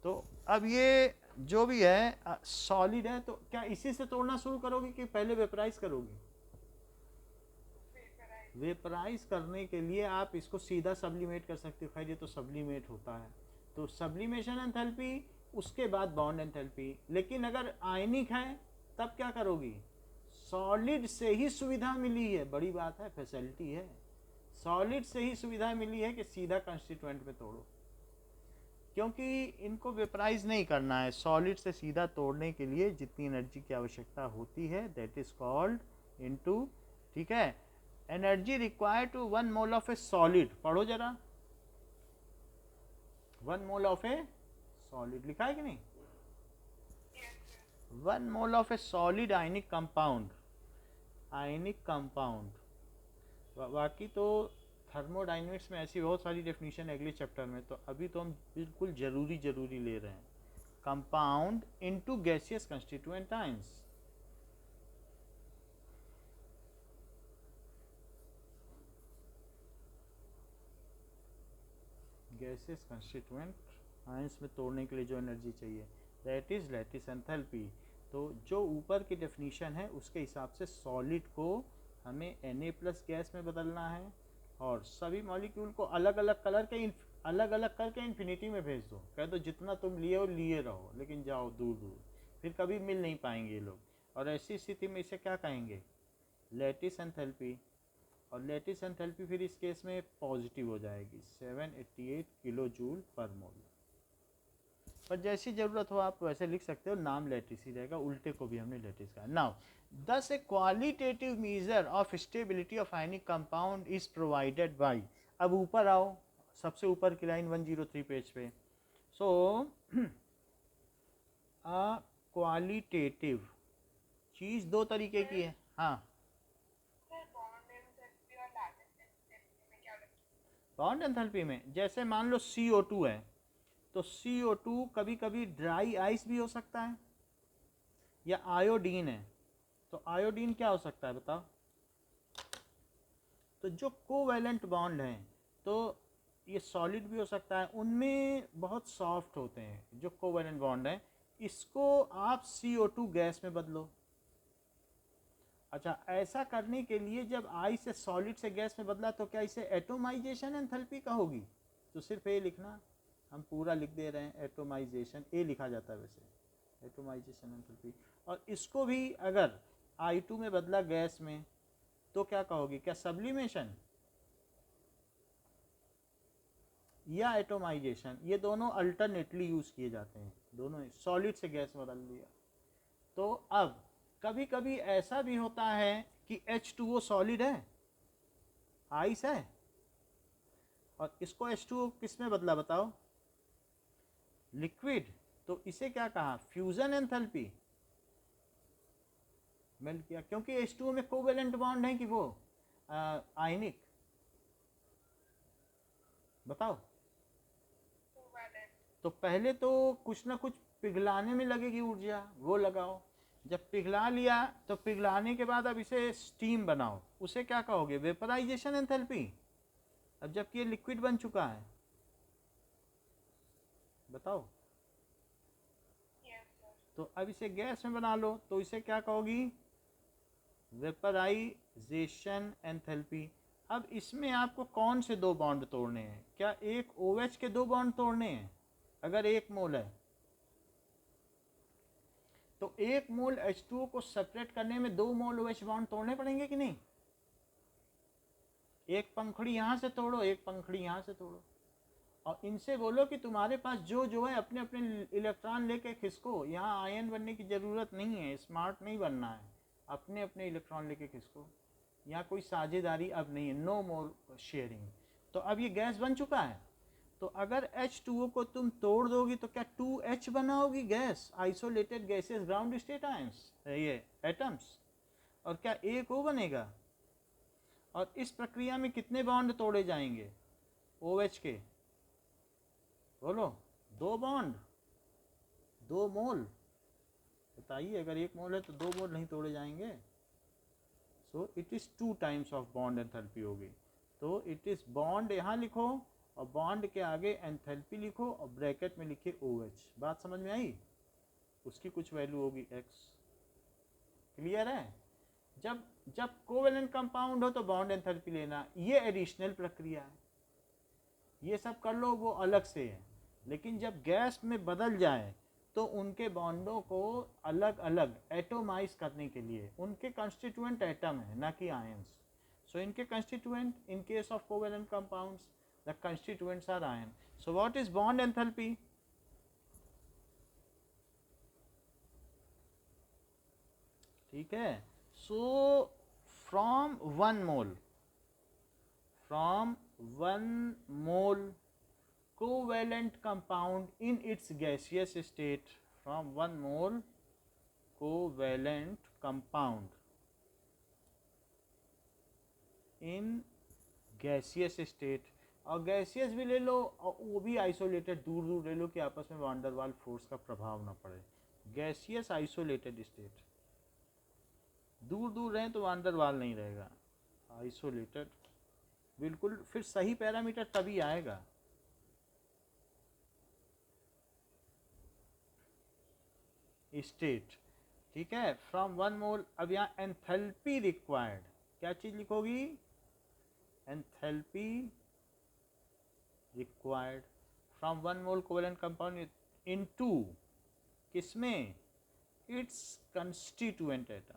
तो अब ये जो भी है सॉलिड है, तो क्या इसी से तोड़ना शुरू करोगे कि पहले वेपराइज करोगे? वेपराइज करने के लिए आप इसको सीधा सब्लिमेट कर सकते हो। खैर ये तो सब्लिमेट होता है, तो सब्लिमेशन एंथैल्पी, उसके बाद बॉन्ड एंथैल्पी। लेकिन अगर आयनिक है तब क्या करोगी? सॉलिड से ही सुविधा मिली है, बड़ी बात है, फैसिलिटी है, सॉलिड से ही सुविधा मिली है कि सीधा कंस्टिट्यूएंट में तोड़ो, क्योंकि इनको वेपराइज नहीं करना है। सॉलिड से सीधा तोड़ने के लिए जितनी एनर्जी की आवश्यकता होती है, दैट इज कॉल्ड इनटू, ठीक है, energy required to 1 mole of a solid. पढ़ो जरा, 1 मोल ऑफ ए सॉलिड लिखा है कि नहीं? 1 mole of a solid ionic compound, ionic compound. बाकी तो थर्मोडाइनमिक्स में ऐसी बहुत सारी डेफिनेशन अगले चैप्टर में, तो अभी तो हम बिल्कुल जरूरी ले रहे हैं। Compound into gaseous constituent ions. Gaseous constituent ions में तोड़ने के लिए जो एनर्जी चाहिए, दैट इज लैटिस एंथैल्पी। तो जो ऊपर की डेफिनेशन है उसके हिसाब से सॉलिड को हमें Na+ गैस में बदलना है, और सभी मॉलिक्यूल को अलग अलग करके इन्फिनिटी में भेज दो। कह दो जितना तुम लिए हो लिए रहो, लेकिन जाओ दूर दूर, फिर कभी मिल नहीं पाएंगे ये लोग। और ऐसी स्थिति में इसे क्या कहेंगे? Lattice enthalpy. और लैटिस एंथैल्पी फिर इस केस में पॉजिटिव हो जाएगी, 788 किलो जूल पर मोल। पर जैसी ज़रूरत हो आप वैसे लिख सकते हो, नाम लेटिस ही रहेगा, उल्टे को भी हमने लेटिस कहा। Now thus a qualitative measure of stability of ionic compound is provided by, अब ऊपर आओ, सबसे ऊपर की लाइन 103 पेज पे। सो अ क्वालिटेटिव चीज़ दो तरीके की है। हाँ, बॉन्ड एंथैल्पी में जैसे मान लो CO2 है, तो CO2 कभी कभी ड्राई आइस भी हो सकता है, या आयोडीन है, तो आयोडीन क्या हो सकता है बताओ। तो जो कोवैलेंट बॉन्ड हैं, तो ये सॉलिड भी हो सकता है, उनमें बहुत सॉफ्ट होते हैं जो कोवैलेंट बॉन्ड हैं, इसको आप CO2 गैस में बदलो। अच्छा, ऐसा करने के लिए जब आई से सॉलिड से गैस में बदला तो क्या इसे एटोमाइजेशन एंथैल्पी कहोगी? तो सिर्फ ए लिखना, हम पूरा लिख दे रहे हैं, एटोमाइजेशन ए लिखा जाता है वैसे, एटोमाइजेशन एंथैल्पी। और इसको भी अगर I2 में बदला गैस में तो क्या कहोगी? क्या सब्लिमेशन या एटोमाइजेशन? ये दोनों अल्टरनेटली यूज किए जाते हैं, दोनों सॉलिड से गैस में बदल दिया। तो अब कभी कभी ऐसा भी होता है कि H2O सॉलिड है, आइस है, और इसको H2O किस में बदला बताओ? लिक्विड। तो इसे क्या कहा? Fusion enthalpy. मेल्ट किया, क्योंकि H2O में कोवेलेंट बॉन्ड है कि वो आयनिक? बताओ। तो पहले तो कुछ ना कुछ पिघलाने में लगेगी ऊर्जा, वो लगाओ। जब पिघला लिया तो पिघलाने के बाद अब इसे स्टीम बनाओ, उसे क्या कहोगे? Vaporisation enthalpy. अब जबकि ये लिक्विड बन चुका है, बताओ। तो अब इसे गैस में बना लो, तो इसे क्या कहोगी? Vaporisation enthalpy. अब इसमें आपको कौन से दो बॉन्ड तोड़ने हैं? क्या एक OH के दो बॉन्ड तोड़ने हैं? अगर 1 मोल है तो 1 मोल H2O को सेपरेट करने में 2 मोल OH बॉन्ड तोड़ने पड़ेंगे कि नहीं? एक पंखुड़ी यहाँ से तोड़ो, एक पंखुड़ी यहाँ से तोड़ो, और इनसे बोलो कि तुम्हारे पास जो है अपने अपने इलेक्ट्रॉन लेके खिसको, यहाँ आयन बनने की ज़रूरत नहीं है, स्मार्ट नहीं बनना है, अपने अपने इलेक्ट्रॉन लेके खिसको, यहाँ कोई साझेदारी अब नहीं है, नो मोर शेयरिंग। तो अब ये गैस बन चुका है, तो अगर H2O को तुम तोड़ दोगी तो क्या 2H बनाओगी gas, isolated gases ground state ions, ये एटम्स, और क्या एक O बनेगा? और इस प्रक्रिया में कितने बॉन्ड तोड़े जाएंगे OH के? बोलो। 2 बॉन्ड, 2 मोल। बताइए, अगर 1 मोल है तो 2 मोल नहीं तोड़े जाएंगे। So it is 2 times of bond enthalpy होगी। तो इट इज़ बॉन्ड यहाँ लिखो, और बॉन्ड के आगे एंथैल्पी लिखो, और ब्रैकेट में लिखिए OH। बात समझ में आई? उसकी कुछ वैल्यू होगी X। क्लियर है? जब जब कोवेलेंट कंपाउंड हो तो बॉन्ड एंथैल्पी लेना, ये एडिशनल प्रक्रिया है, ये सब कर लो, वो अलग से है। लेकिन जब गैस में बदल जाए तो उनके बॉन्डों को अलग अलग एटोमाइज करने के लिए, उनके कंस्टिट्यूएंट एटम है ना कि आयंस। सो इनके constituent, in case of covalent compounds the constituents are ion. So what is bond enthalpy? ठीक है। So from 1 mole, from 1 mole covalent compound in its gaseous state, from 1 mole covalent compound in gaseous state, और गैसियस भी ले लो और वो भी आइसोलेटेड, दूर दूर ले लो कि आपस में वांडर वाल फोर्स का प्रभाव ना पड़े। गैसियस आइसोलेटेड स्टेट, दूर दूर रहें तो वांडर वाल नहीं रहेगा, आइसोलेटेड बिल्कुल। फिर सही पैरामीटर तभी आएगा। स्टेट, ठीक है, फ्रॉम 1 मोल। अब यहाँ एंथैल्पी रिक्वायर्ड, क्या चीज लिखोगी? Enthalpy required from 1 mole covalent compound into, किसमें? Its constituent atom.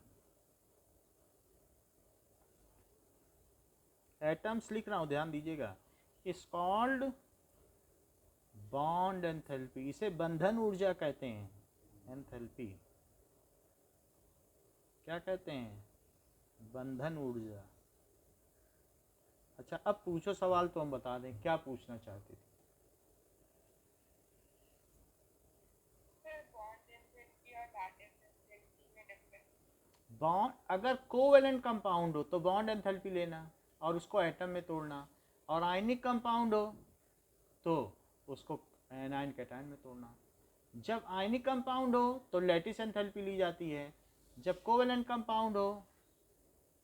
एटम्स लिख रहा हूं, ध्यान दीजिएगा। इज कॉल्ड बॉन्ड एंथैल्पी, इसे बंधन ऊर्जा कहते हैं। एंथैल्पी क्या कहते हैं? बंधन ऊर्जा। अच्छा अब पूछो सवाल तो हम बता दें क्या पूछना चाहते थे। बॉन्ड अगर कोवेलेंट कंपाउंड हो तो बॉन्ड एंथैल्पी लेना और उसको एटम में तोड़ना, और आयनिक कंपाउंड हो तो उसको एनायन कैटायन में तोड़ना। जब आयनिक कंपाउंड हो तो लैटिस एंथैल्पी ली जाती है, जब कोवेलेंट कंपाउंड हो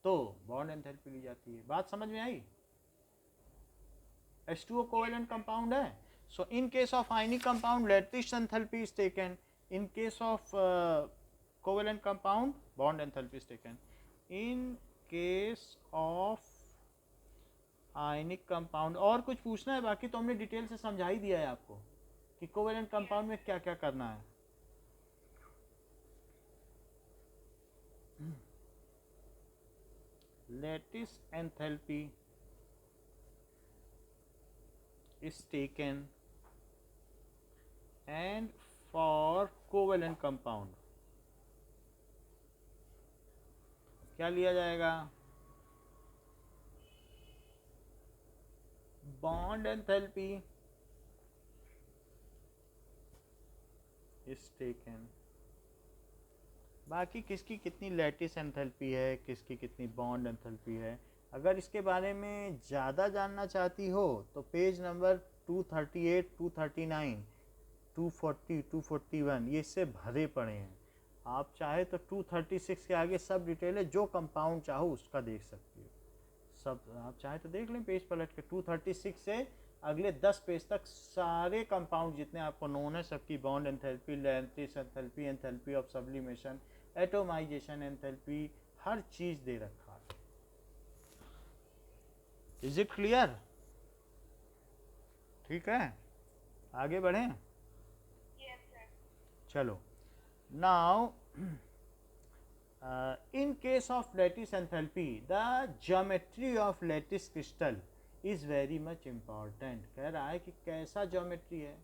तो बॉन्ड एंथैल्पी ली जाती है। बात समझ में आई? H2O कोवेलेंट कंपाउंड है, so in case of ionic compound lattice enthalpy is taken, in case of covalent compound bond enthalpy is taken. In case of ionic compound और कुछ पूछना है? बाकी तो हमने डिटेल से समझा ही दिया है आपको कि कोवेलेंट कंपाउंड में क्या क्या करना है। Lattice enthalpy is taken and for covalent compound क्या लिया जाएगा? Bond enthalpy is taken। बाकी किसकी कितनी लैटिस एंथैल्पी है, किसकी कितनी बॉन्ड एंथैल्पी है, अगर इसके बारे में ज़्यादा जानना चाहती हो तो पेज नंबर 238, 239, 240, 241 ये इससे भरे पड़े हैं। आप चाहे तो 236 के आगे सब डिटेल है, जो कंपाउंड चाहो उसका देख सकती हो। सब आप चाहे तो देख लें पेज पलट के। 236 से अगले 10 पेज तक सारे कंपाउंड जितने आपको नोन है सबकी bond enthalpy, lattice enthalpy, enthalpy of sublimation, atomization enthalpy, हर चीज़ दे रखा है। Is it clear? ठीक है, आगे बढ़ें। चलो now in case of lattice enthalpy the geometry of lattice crystal is very much important। कह रहा है कि कैसा ज्योमेट्री है,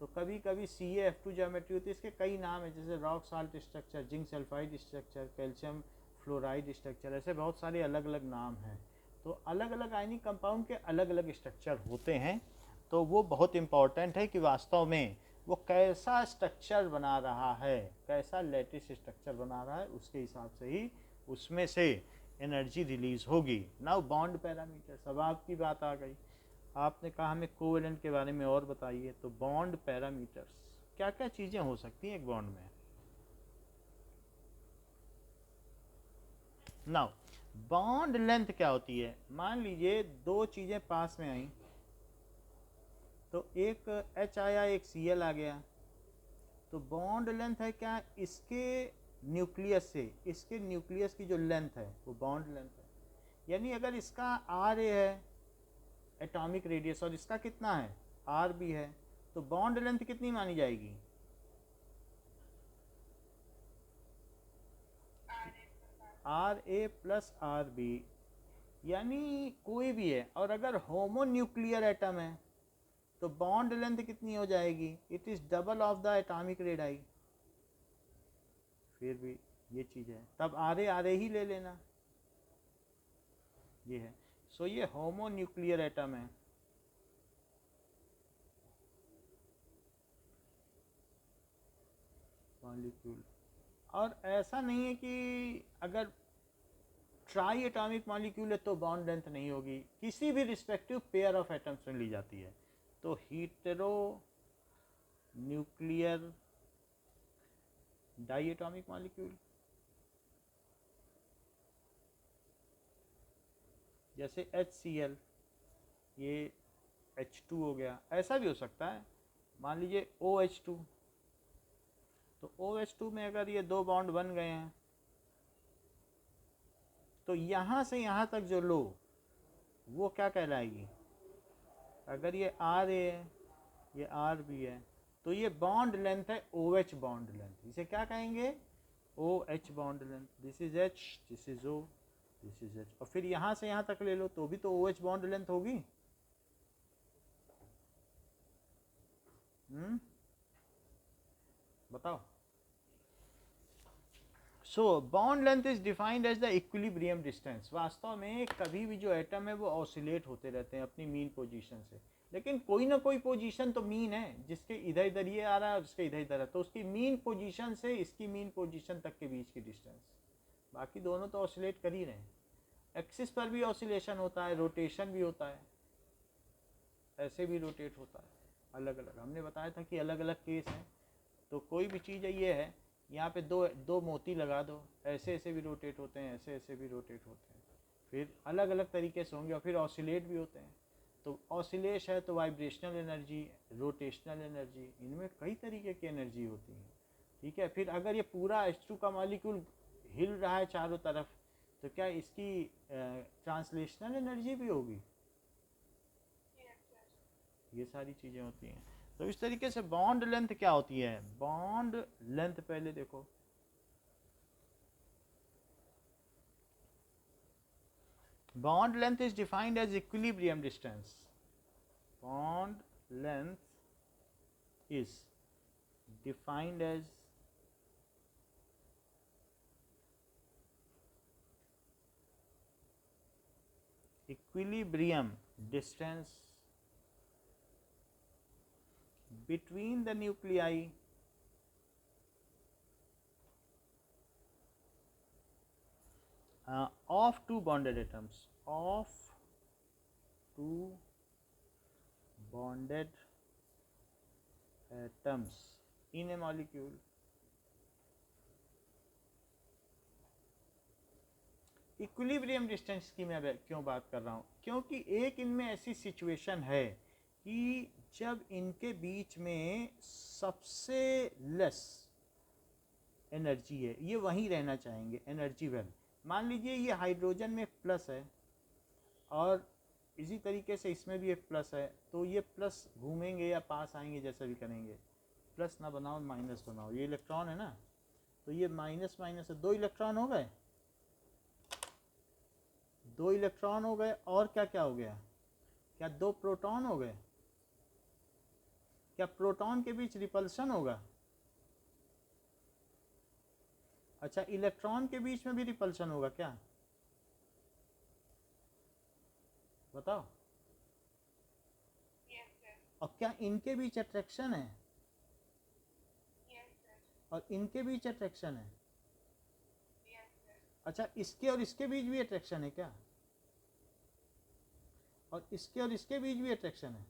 तो कभी कभी CaF2 ज्योमेट्री होती है, इसके कई नाम है जैसे rock salt structure, zinc sulphide structure, calcium fluoride structure, ऐसे बहुत सारे अलग अलग नाम हैं। तो अलग अलग आयनिक कंपाउंड के अलग अलग स्ट्रक्चर होते हैं, तो वो बहुत इम्पॉर्टेंट है कि वास्तव में वो कैसा स्ट्रक्चर बना रहा है, कैसा लैटिस स्ट्रक्चर बना रहा है, उसके हिसाब से ही उसमें से एनर्जी रिलीज होगी। नाउ बॉन्ड पैरामीटर, सब आपकी बात आ गई। आपने कहा हमें कोवेलेंट के बारे में और बताइए, तो बॉन्ड पैरामीटर्स क्या क्या चीज़ें हो सकती हैं एक बॉन्ड में। नाउ बॉन्ड लेंथ क्या होती है? मान लीजिए दो चीज़ें पास में आई, तो एक H आया एक Cl आ गया, तो बॉन्ड लेंथ है क्या? इसके न्यूक्लियस से इसके न्यूक्लियस की जो लेंथ है वो बॉन्ड लेंथ है। यानी अगर इसका Ra है एटॉमिक रेडियस और इसका कितना है Rb है, तो बॉन्ड लेंथ कितनी मानी जाएगी? Ra प्लस Rb, यानी कोई भी है, और अगर होमो न्यूक्लियर एटम है तो बॉन्ड लेंथ कितनी हो जाएगी? It is double of the atomic radii. फिर भी ये चीज़ है, तब आरे ही ले लेना, ये है। सो ये होमो न्यूक्लियर एटम है। मॉलिक्यूल, और ऐसा नहीं है कि अगर ट्राई एटॉमिक मॉलिक्यूल है तो बॉन्ड लेंथ नहीं होगी, किसी भी रिस्पेक्टिव पेयर ऑफ एटम्स में ली जाती है। तो हीटेरो न्यूक्लियर डाई एटॉमिक मॉलिक्यूल, जैसे HCl, ये H2 हो गया। ऐसा भी हो सकता है, मान लीजिए OH2, तो OH2 में अगर ये दो बॉन्ड बन गए हैं तो यहाँ से यहाँ तक जो लो वो क्या कहलाएगी? अगर ये R है ये RB है, तो ये बॉन्ड लेंथ है OH बॉन्ड लेंथ। इसे क्या कहेंगे? OH bond length. This is H, this is O, this is H। और फिर यहाँ से यहाँ तक ले लो तो भी तो OH बॉन्ड लेंथ होगी। बताओ। So bond length is defined as the equilibrium distance. वास्तव में कभी भी जो एटम है वो ऑसिलेट होते रहते हैं अपनी मीन पोजीशन से, लेकिन कोई ना कोई पोजीशन तो मीन है, जिसके इधर इधर ये आ रहा है और इसके इधर इधर है, तो उसकी मीन पोजीशन से इसकी मीन पोजीशन तक के बीच की डिस्टेंस। बाकी दोनों तो ऑसिलेट कर ही रहे हैं। एक्सिस पर भी ऑसिलेशन होता है, रोटेशन भी होता है, ऐसे भी रोटेट होता है, अलग अलग। हमने बताया था कि अलग अलग केस हैं। तो कोई भी चीज़ ये है, यहाँ पे दो दो मोती लगा दो, ऐसे ऐसे भी रोटेट होते हैं, ऐसे ऐसे भी रोटेट होते हैं, फिर अलग अलग तरीके से होंगे, और फिर ऑसिलेट भी होते हैं। तो ऑसिलेश है तो वाइब्रेशनल एनर्जी, रोटेशनल एनर्जी, इनमें कई तरीके की एनर्जी होती है। ठीक है, फिर अगर ये पूरा H2 का मॉलिक्यूल हिल रहा है चारों तरफ, तो क्या इसकी ट्रांसलेशनल एनर्जी भी होगी? ये सारी चीज़ें होती हैं। तो इस तरीके से बॉन्ड लेंथ क्या होती है? बॉन्ड लेंथ पहले देखो, bond length is defined as equilibrium distance. Bond length is defined as equilibrium distance between the nuclei of two bonded atoms, of two bonded atoms in a molecule. Equilibrium distance की मैं क्यों बात कर रहा हूँ? क्योंकि एक इनमें ऐसी सिचुएशन है कि जब इनके बीच में सबसे लेस एनर्जी है, ये वहीं रहना चाहेंगे, एनर्जी वेल। मान लीजिए ये हाइड्रोजन में एक प्लस है और इसी तरीके से इसमें भी एक प्लस है, तो ये प्लस घूमेंगे या पास आएंगे, जैसा भी करेंगे। प्लस ना बनाओ, माइनस बनाओ, ये इलेक्ट्रॉन है ना, तो ये माइनस माइनस है, दो इलेक्ट्रॉन हो गए, दो इलेक्ट्रॉन हो गए, और क्या क्या हो गया? क्या दो प्रोटॉन हो गए? क्या प्रोटॉन के बीच रिपल्शन होगा? अच्छा, इलेक्ट्रॉन के बीच में भी रिपल्शन होगा क्या? बताओ। और क्या इनके बीच अट्रैक्शन है? और इनके बीच अट्रैक्शन है? अच्छा, इसके और इसके बीच भी अट्रैक्शन है क्या? और इसके और इसके बीच भी अट्रैक्शन है?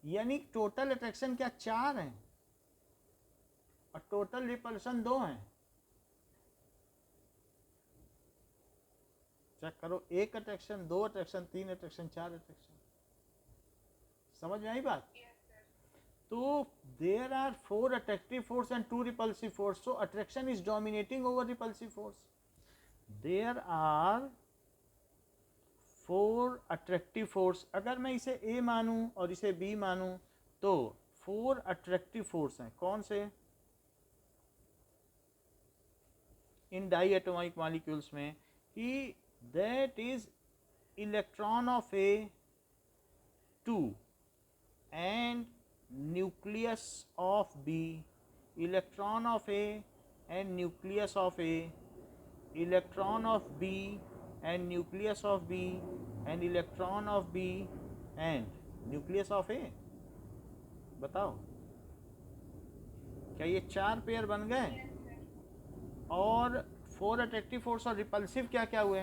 यानी टोटल अट्रैक्शन क्या 4 है और टोटल रिपल्शन 2 है? चेक करो, 1 अट्रैक्शन, 2 अट्रैक्शन, 3 अट्रैक्शन, 4 अट्रैक्शन। समझ में आई बात? तो there are 4 attractive force and 2 repulsive force, so attraction is dominating over repulsive force. There are 4 attractive force। अगर मैं इसे A मानूं और इसे B मानूं, तो 4 attractive force हैं। कौन से? इन डाइएटॉमिक मॉलिक्यूल्स में, कि that is electron of A2 and nucleus of B, electron of A and nucleus of A, electron of B and nucleus of B, and electron of B and nucleus of A। बताओ, क्या ये 4 पेयर बन गए? और 4 अट्रैक्टिव फोर्स और रिपल्सिव क्या क्या हुए?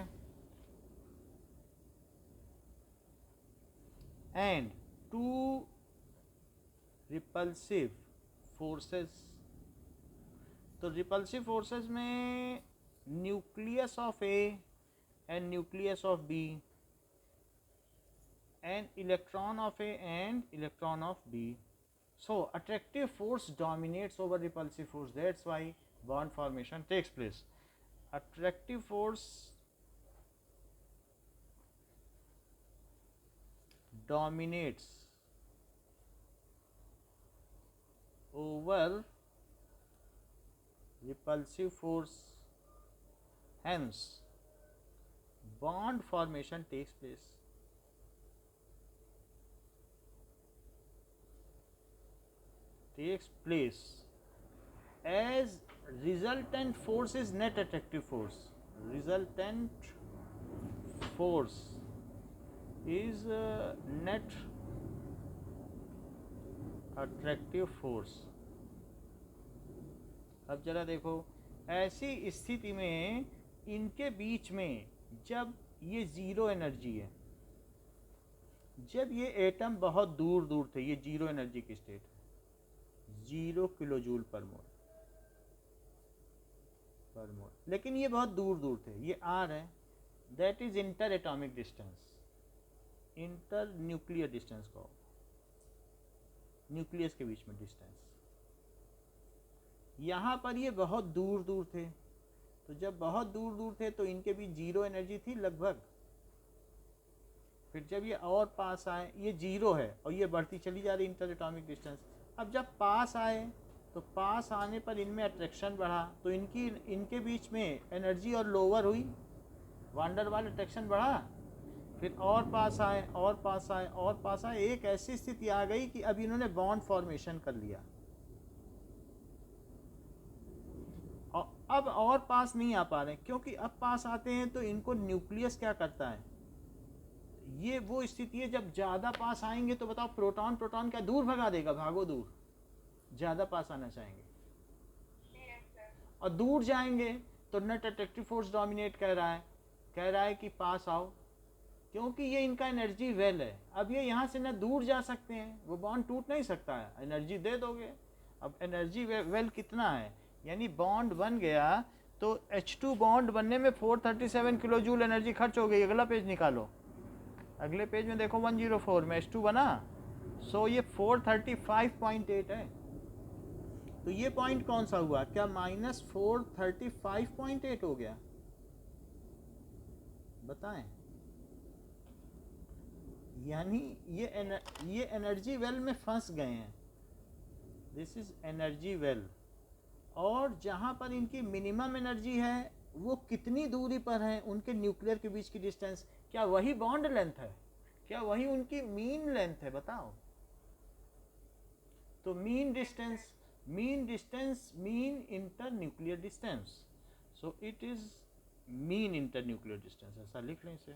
And 2 repulsive forces. तो रिपल्सिव फोर्सेस में nucleus of A and nucleus of B and electron of A and electron of B. So attractive force dominates over repulsive force. That's why bond formation takes place. Attractive force dominates over repulsive force. Hence, bond formation takes place. takes place as resultant force is net attractive force. Resultant force is net attractive force. अब जरा देखो, ऐसी स्थिति में इनके बीच में जब ये जीरो एनर्जी है, जब ये एटम बहुत दूर दूर थे, ये जीरो एनर्जी की स्टेट है, 0 किलो जूल पर मोल, लेकिन ये बहुत दूर दूर थे, ये आर है, that is inter atomic distance, inter nuclear distance को, न्यूक्लियस के बीच में डिस्टेंस। यहाँ पर ये बहुत दूर दूर थे, तो जब बहुत दूर दूर थे तो इनके बीच जीरो एनर्जी थी लगभग। फिर जब ये और पास आए, ये जीरो है और ये बढ़ती चली जा रही इंटर एटॉमिक डिस्टेंस। अब जब पास आए तो पास आने पर इनमें अट्रैक्शन बढ़ा, तो इनके बीच में एनर्जी और लोअर हुई, वान डेर वाल अट्रैक्शन बढ़ा। फिर और पास आए, और पास आए, और पास आए, एक ऐसी स्थिति आ गई कि अब इन्होंने बॉन्ड फॉर्मेशन कर लिया। और अब और पास नहीं आ पा रहे, क्योंकि अब पास आते हैं तो इनको न्यूक्लियस क्या करता है, ये वो स्थिति है जब ज़्यादा पास आएंगे तो बताओ प्रोटॉन क्या दूर भगा देगा, भागो दूर, ज़्यादा पास आना चाहेंगे। और दूर जाएंगे तो नेट अट्रैक्टिव फोर्स डोमिनेट कह रहा है कि पास आओ, क्योंकि ये इनका एनर्जी वेल है। अब ये यहाँ से ना दूर जा सकते हैं, वो बॉन्ड टूट नहीं सकता है, एनर्जी दे दोगे। अब एनर्जी वेल कितना है, यानी बॉन्ड बन गया तो H2 बॉन्ड बनने में 437 किलो जूल एनर्जी खर्च हो गई। अगला पेज निकालो, अगले पेज में देखो 104 में H2 बना, सो ये 435.8 है। तो ये पॉइंट कौन सा हुआ, क्या -435.8 हो गया, बताएं। यानी ये एनर्जी वेल में फंस गए हैं, दिस इज एनर्जी वेल। और जहां पर इनकी मिनिमम एनर्जी है वो कितनी दूरी पर है, उनके न्यूक्लियर के बीच की डिस्टेंस, क्या वही बॉन्ड लेंथ है, क्या वही उनकी मीन लेंथ है, बताओ। तो mean distance mean inter nuclear distance, so it is mean inter nuclear distance, ऐसा लिख लें इसे।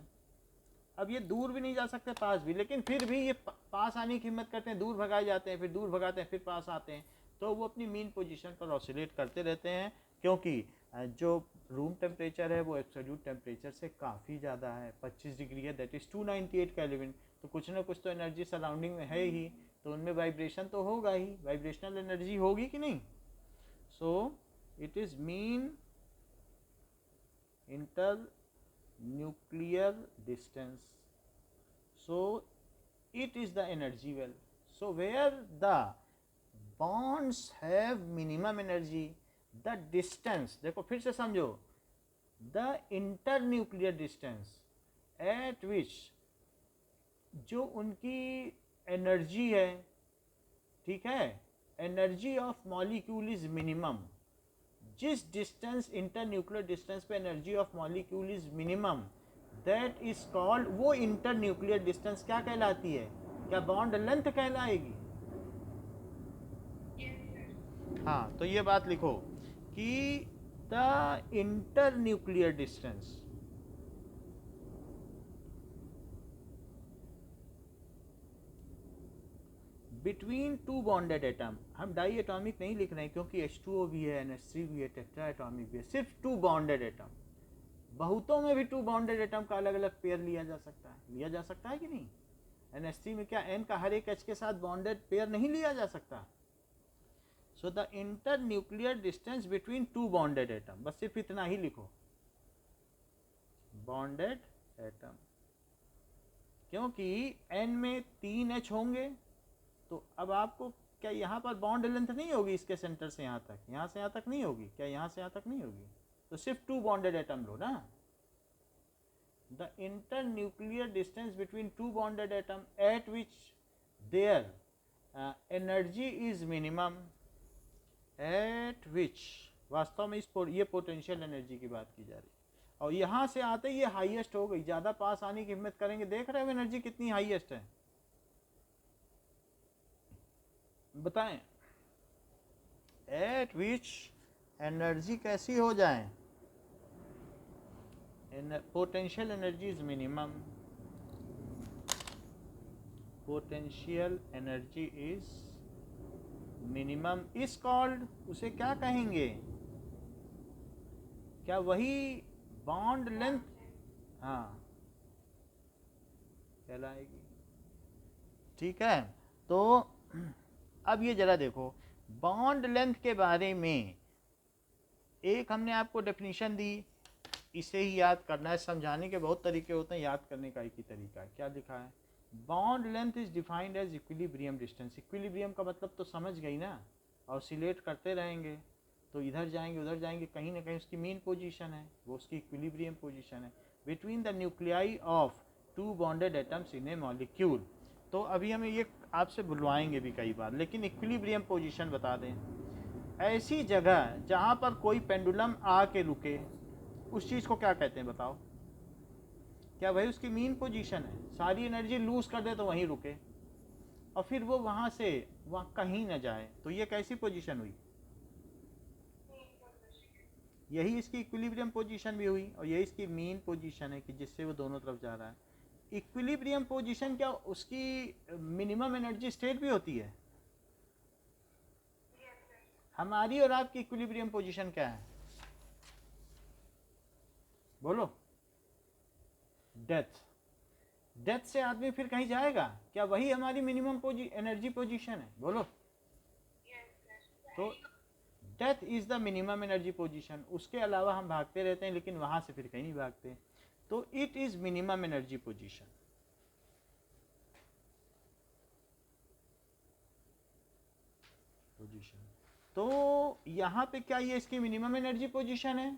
अब ये दूर भी नहीं जा सकते, पास भी, लेकिन फिर भी ये पास आने की हिम्मत करते हैं, दूर भगाए जाते हैं, फिर दूर भगाते हैं, फिर पास आते हैं, तो वो अपनी मीन पोजीशन पर ऑसिलेट करते रहते हैं, क्योंकि जो रूम टेम्परेचर है वो एब्सोल्यूट टेम्परेचर से काफ़ी ज़्यादा है, 25 डिग्री है, दैट इज़ 298 केल्विन। तो कुछ ना कुछ तो एनर्जी सराउंडिंग में है ही, तो उनमें वाइब्रेशन तो होगा ही, वाइब्रेशनल एनर्जी होगी कि नहीं। So it is mean inter nuclear distance, so it is the energy well. So where the bonds have minimum energy, the distance, देखो फिर से समझो, the internuclear distance at which जो उनकी एनर्जी है, ठीक है, energy of molecule is minimum, जिस डिस्टेंस इंटरन्यूक्लियर डिस्टेंस पे energy of molecule is minimum, that is called, वो इंटरन्यूक्लियर डिस्टेंस क्या कहलाती है, क्या बॉन्ड लेंथ कहलाएगी। हाँ, तो ये बात लिखो कि the internuclear distance between two bonded atom, हम डाई एटॉमिक नहीं लिख रहे हैं क्योंकि H2O भी है, NH3 भी है, टेट्रा एटॉमिक भी है, सिर्फ टू बॉन्डेड एटम। बहुतों में भी टू बॉन्डेड एटम का अलग अलग पेयर लिया जा सकता है कि नहीं। NH3 में क्या N का हर एक H के साथ बॉन्डेड पेयर नहीं लिया जा सकता। So the inter nuclear distance between two bonded atom, बस सिर्फ इतना ही लिखो, बॉन्डेड एटम, क्योंकि N में 3 H होंगे, तो अब आपको क्या यहाँ पर बॉन्ड लेंथ नहीं होगी इसके सेंटर से यहाँ तक, यहाँ से यहाँ तक नहीं होगी, क्या यहाँ से यहाँ तक नहीं होगी, तो सिर्फ टू बॉन्डेड एटम लो ना। The inter nuclear distance between two bonded atom at which their energy is minimum, eight विच, वास्तव में ये पोटेंशियल एनर्जी की बात की जा रही है, और यहाँ से आते ही ये हाईएस्ट हो गई, ज़्यादा पास आने की हिम्मत करेंगे, देख रहे हो एनर्जी कितनी हाईएस्ट है, बताएं। एट विच एनर्जी कैसी हो जाए, potential energy is minimum, potential energy is minimum is called, उसे क्या कहेंगे, क्या वही बॉन्ड लेंथ, हाँ कहलाएगी। ठीक है, तो अब ये जरा देखो बॉन्ड लेंथ के बारे में एक हमने आपको डेफिनेशन दी, इसे ही याद करना है। समझाने के बहुत तरीके होते हैं, याद करने का एक ही तरीका है। क्या लिखा है, bond length is defined as equilibrium distance. Equilibrium का मतलब तो समझ गई ना, ऑसिलेट करते रहेंगे तो इधर जाएंगे उधर जाएंगे, कहीं ना कहीं उसकी मेन पोजीशन है, वो उसकी इक्विलिब्रियम पोजीशन है between the nuclei of two bonded atoms in a molecule. तो अभी हमें ये आपसे बुलवाएंगे भी कई बार, लेकिन इक्विलिब्रियम पोजीशन बता दें। ऐसी जगह जहाँ पर कोई पेंडुलम आके रुके, उस चीज़ को क्या कहते हैं बताओ, क्या वही उसकी मीन पोजीशन है, सारी एनर्जी लूज कर दे तो वहीं रुके और फिर वो वहाँ से वहाँ कहीं ना जाए, तो ये कैसी पोजीशन हुई, यही इसकी इक्विलिब्रियम पोजीशन भी हुई और यही इसकी मीन पोजीशन है कि जिससे वो दोनों तरफ जा रहा है। इक्विलिब्रियम पोजीशन क्या उसकी मिनिमम एनर्जी स्टेट भी होती है? हमारी और आपकी इक्विलिब्रियम पोजीशन क्या है, बोलो? डेथ। डेथ से आदमी फिर कहीं जाएगा क्या, वही हमारी मिनिमम एनर्जी पोजीशन है, बोलो? तो death is the minimum energy position, उसके अलावा हम भागते रहते हैं लेकिन वहां से फिर कहीं नहीं भागते, तो it is minimum energy position. तो यहाँ पे क्या ये इसकी मिनिमम एनर्जी पोजीशन है,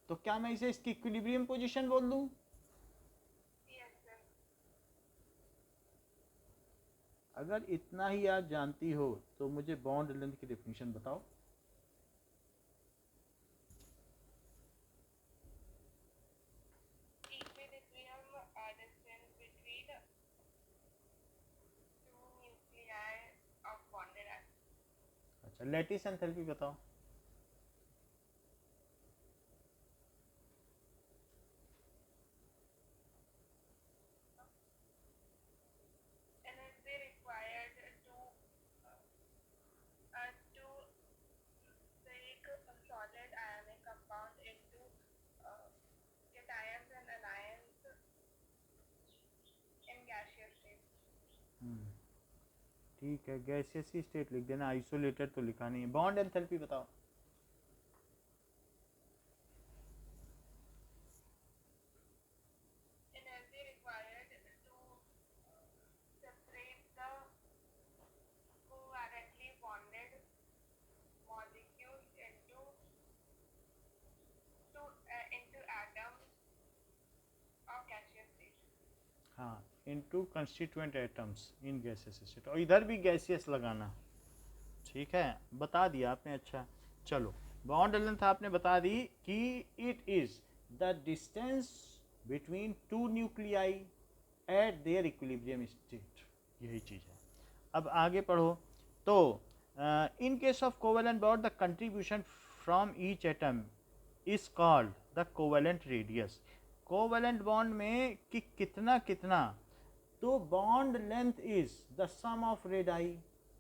तो क्या मैं इसे इसकी इक्विलिब्रियम पोजीशन बोल दूं? अगर इतना ही आप जानती हो तो मुझे बॉन्ड लेंथ की डेफिनेशन बताओ। अच्छा, लैटिस एंथैल्पी बताओ। ठीक है, गैसियस स्टेट लिख देना, आइसोलेटेड तो लिखा नहीं है। बॉन्ड एंथैल्पी बताओ। हाँ, into constituent atoms in gaseous state, और इधर भी गैसियस लगाना। ठीक है, बता दिया आपने। अच्छा चलो, बॉन्ड लेंथ आपने बता दी कि it is the distance between two nuclei at their equilibrium state, यही चीज़ है। अब आगे पढ़ो। तो in case of covalent bond the contribution from each atom is called the covalent radius. Covalent bond में कि कितना कितना, तो bond length is the sum of radii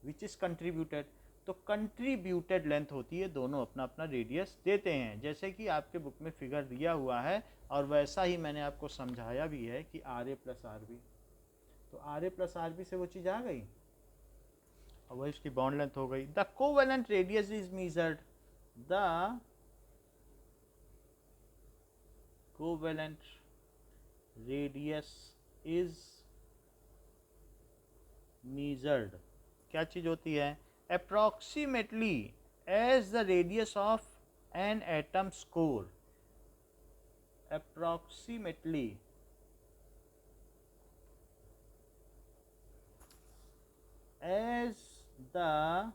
which is contributed, तो कंट्रीब्यूटेड लेंथ होती है, दोनों अपना अपना रेडियस देते हैं, जैसे कि आपके बुक में फिगर दिया हुआ है और वैसा ही मैंने आपको समझाया भी है कि R A plus R B, तो R A plus R B से वो चीज़ आ गई और वही उसकी बॉन्ड लेंथ हो गई। The covalent radius is measured, the covalent radius is measured, क्या चीज होती है, approximately as the radius of an atom's core, approximately as the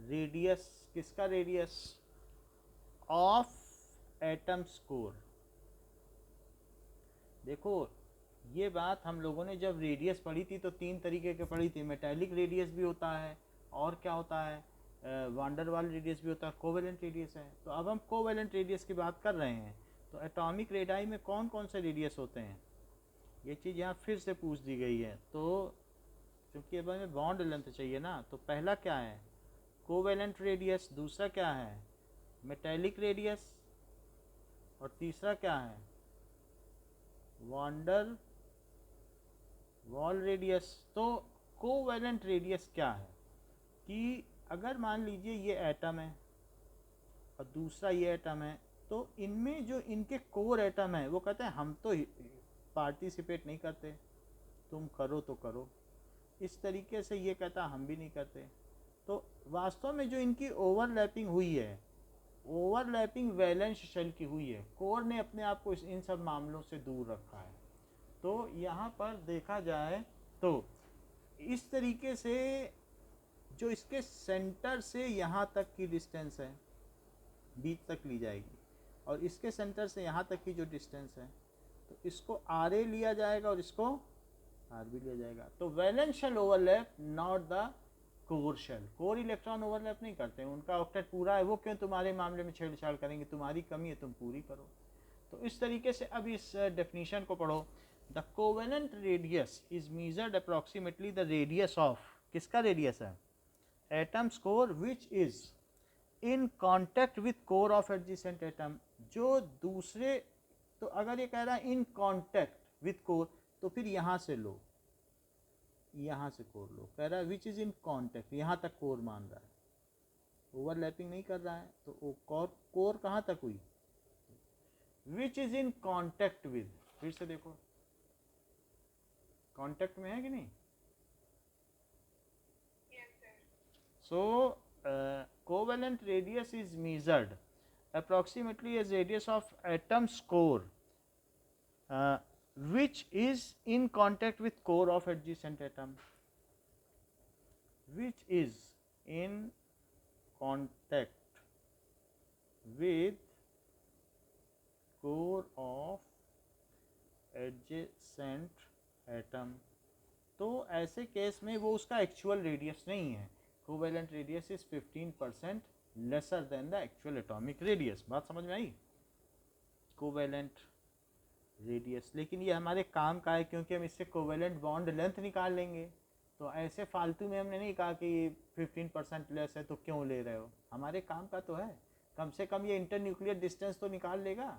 radius, किसका रेडियस, ऑफ एटम्स कोर। देखो ये बात हम लोगों ने जब रेडियस पढ़ी थी तो तीन तरीके के पढ़ी थी, मेटालिक रेडियस भी होता है और क्या होता है, वांडर वाल रेडियस भी होता है, कोवेलेंट रेडियस है। तो अब हम कोवेलेंट रेडियस की बात कर रहे हैं, तो एटॉमिक रेडाई में कौन कौन से रेडियस होते हैं, ये चीज़ यहाँ फिर से पूछ दी गई है। तो क्योंकि अब हमें बॉन्ड लेंथ चाहिए ना, तो पहला क्या है, कोवेलेंट रेडियस, दूसरा क्या है, मेटेलिक रेडियस, और तीसरा क्या है, वांडर वॉल रेडियस। तो कोवेलेंट रेडियस क्या है कि अगर मान लीजिए ये एटम है और दूसरा ये एटम है, तो इनमें जो इनके कोर एटम है वो कहते हैं हम तो पार्टिसिपेट नहीं करते, तुम करो तो करो, इस तरीके से ये कहता हम भी नहीं करते। तो वास्तव में जो इनकी ओवरलैपिंग हुई है, ओवरलैपिंग वैलेंस शेल की हुई है, कोर ने अपने आप को इन सब मामलों से दूर रखा है। तो यहाँ पर देखा जाए तो इस तरीके से जो इसके सेंटर से यहाँ तक की डिस्टेंस है, बीच तक ली जाएगी, और इसके सेंटर से यहाँ तक की जो डिस्टेंस है, तो इसको आर ए लिया जाएगा और इसको आर बी लिया जाएगा। तो valence shell overlap, not the core shell. Core electron overlap नहीं करते हैं, उनका ऑक्टेट पूरा है, वो क्यों तुम्हारे मामले में छेड़छाड़ करेंगे, तुम्हारी कमी है तुम पूरी करो। तो इस तरीके से अब इस डेफिनेशन को पढ़ो। The covalent radius is measured approximately the radius of, किसका रेडियस है, atoms core which is in contact with core of adjacent atom. जो दूसरे, तो अगर ये कह रहा है इन कॉन्टैक्ट विथ कोर, तो फिर यहाँ से लो, यहाँ से कोर लो, कह रहा है विच इज इन कॉन्टैक्ट, यहाँ तक कोर मान रहा है, ओवरलैपिंग नहीं कर रहा है। तो वो कोर कहाँ तक हुई, which is in contact with, फिर से देखो कॉन्टैक्ट में है कि नहीं। So covalent radius is measured approximately as radius of atom's core which is in contact with core of adjacent atom, which is in contact with core of adjacent atom। तो ऐसे केस में वो उसका एक्चुअल रेडियस नहीं है, covalent radius is 15% lesser than the actual atomic radius. बात समझ में आई, कोवेलेंट रेडियस। लेकिन ये हमारे काम का है, क्योंकि हम इससे कोवेलेंट बॉन्ड लेंथ निकाल लेंगे। तो ऐसे फालतू में हमने नहीं कहा कि 15% लेस है तो क्यों ले रहे हो, हमारे काम का तो है, कम से कम ये इंटरन्यूक्लियर डिस्टेंस तो निकाल लेगा।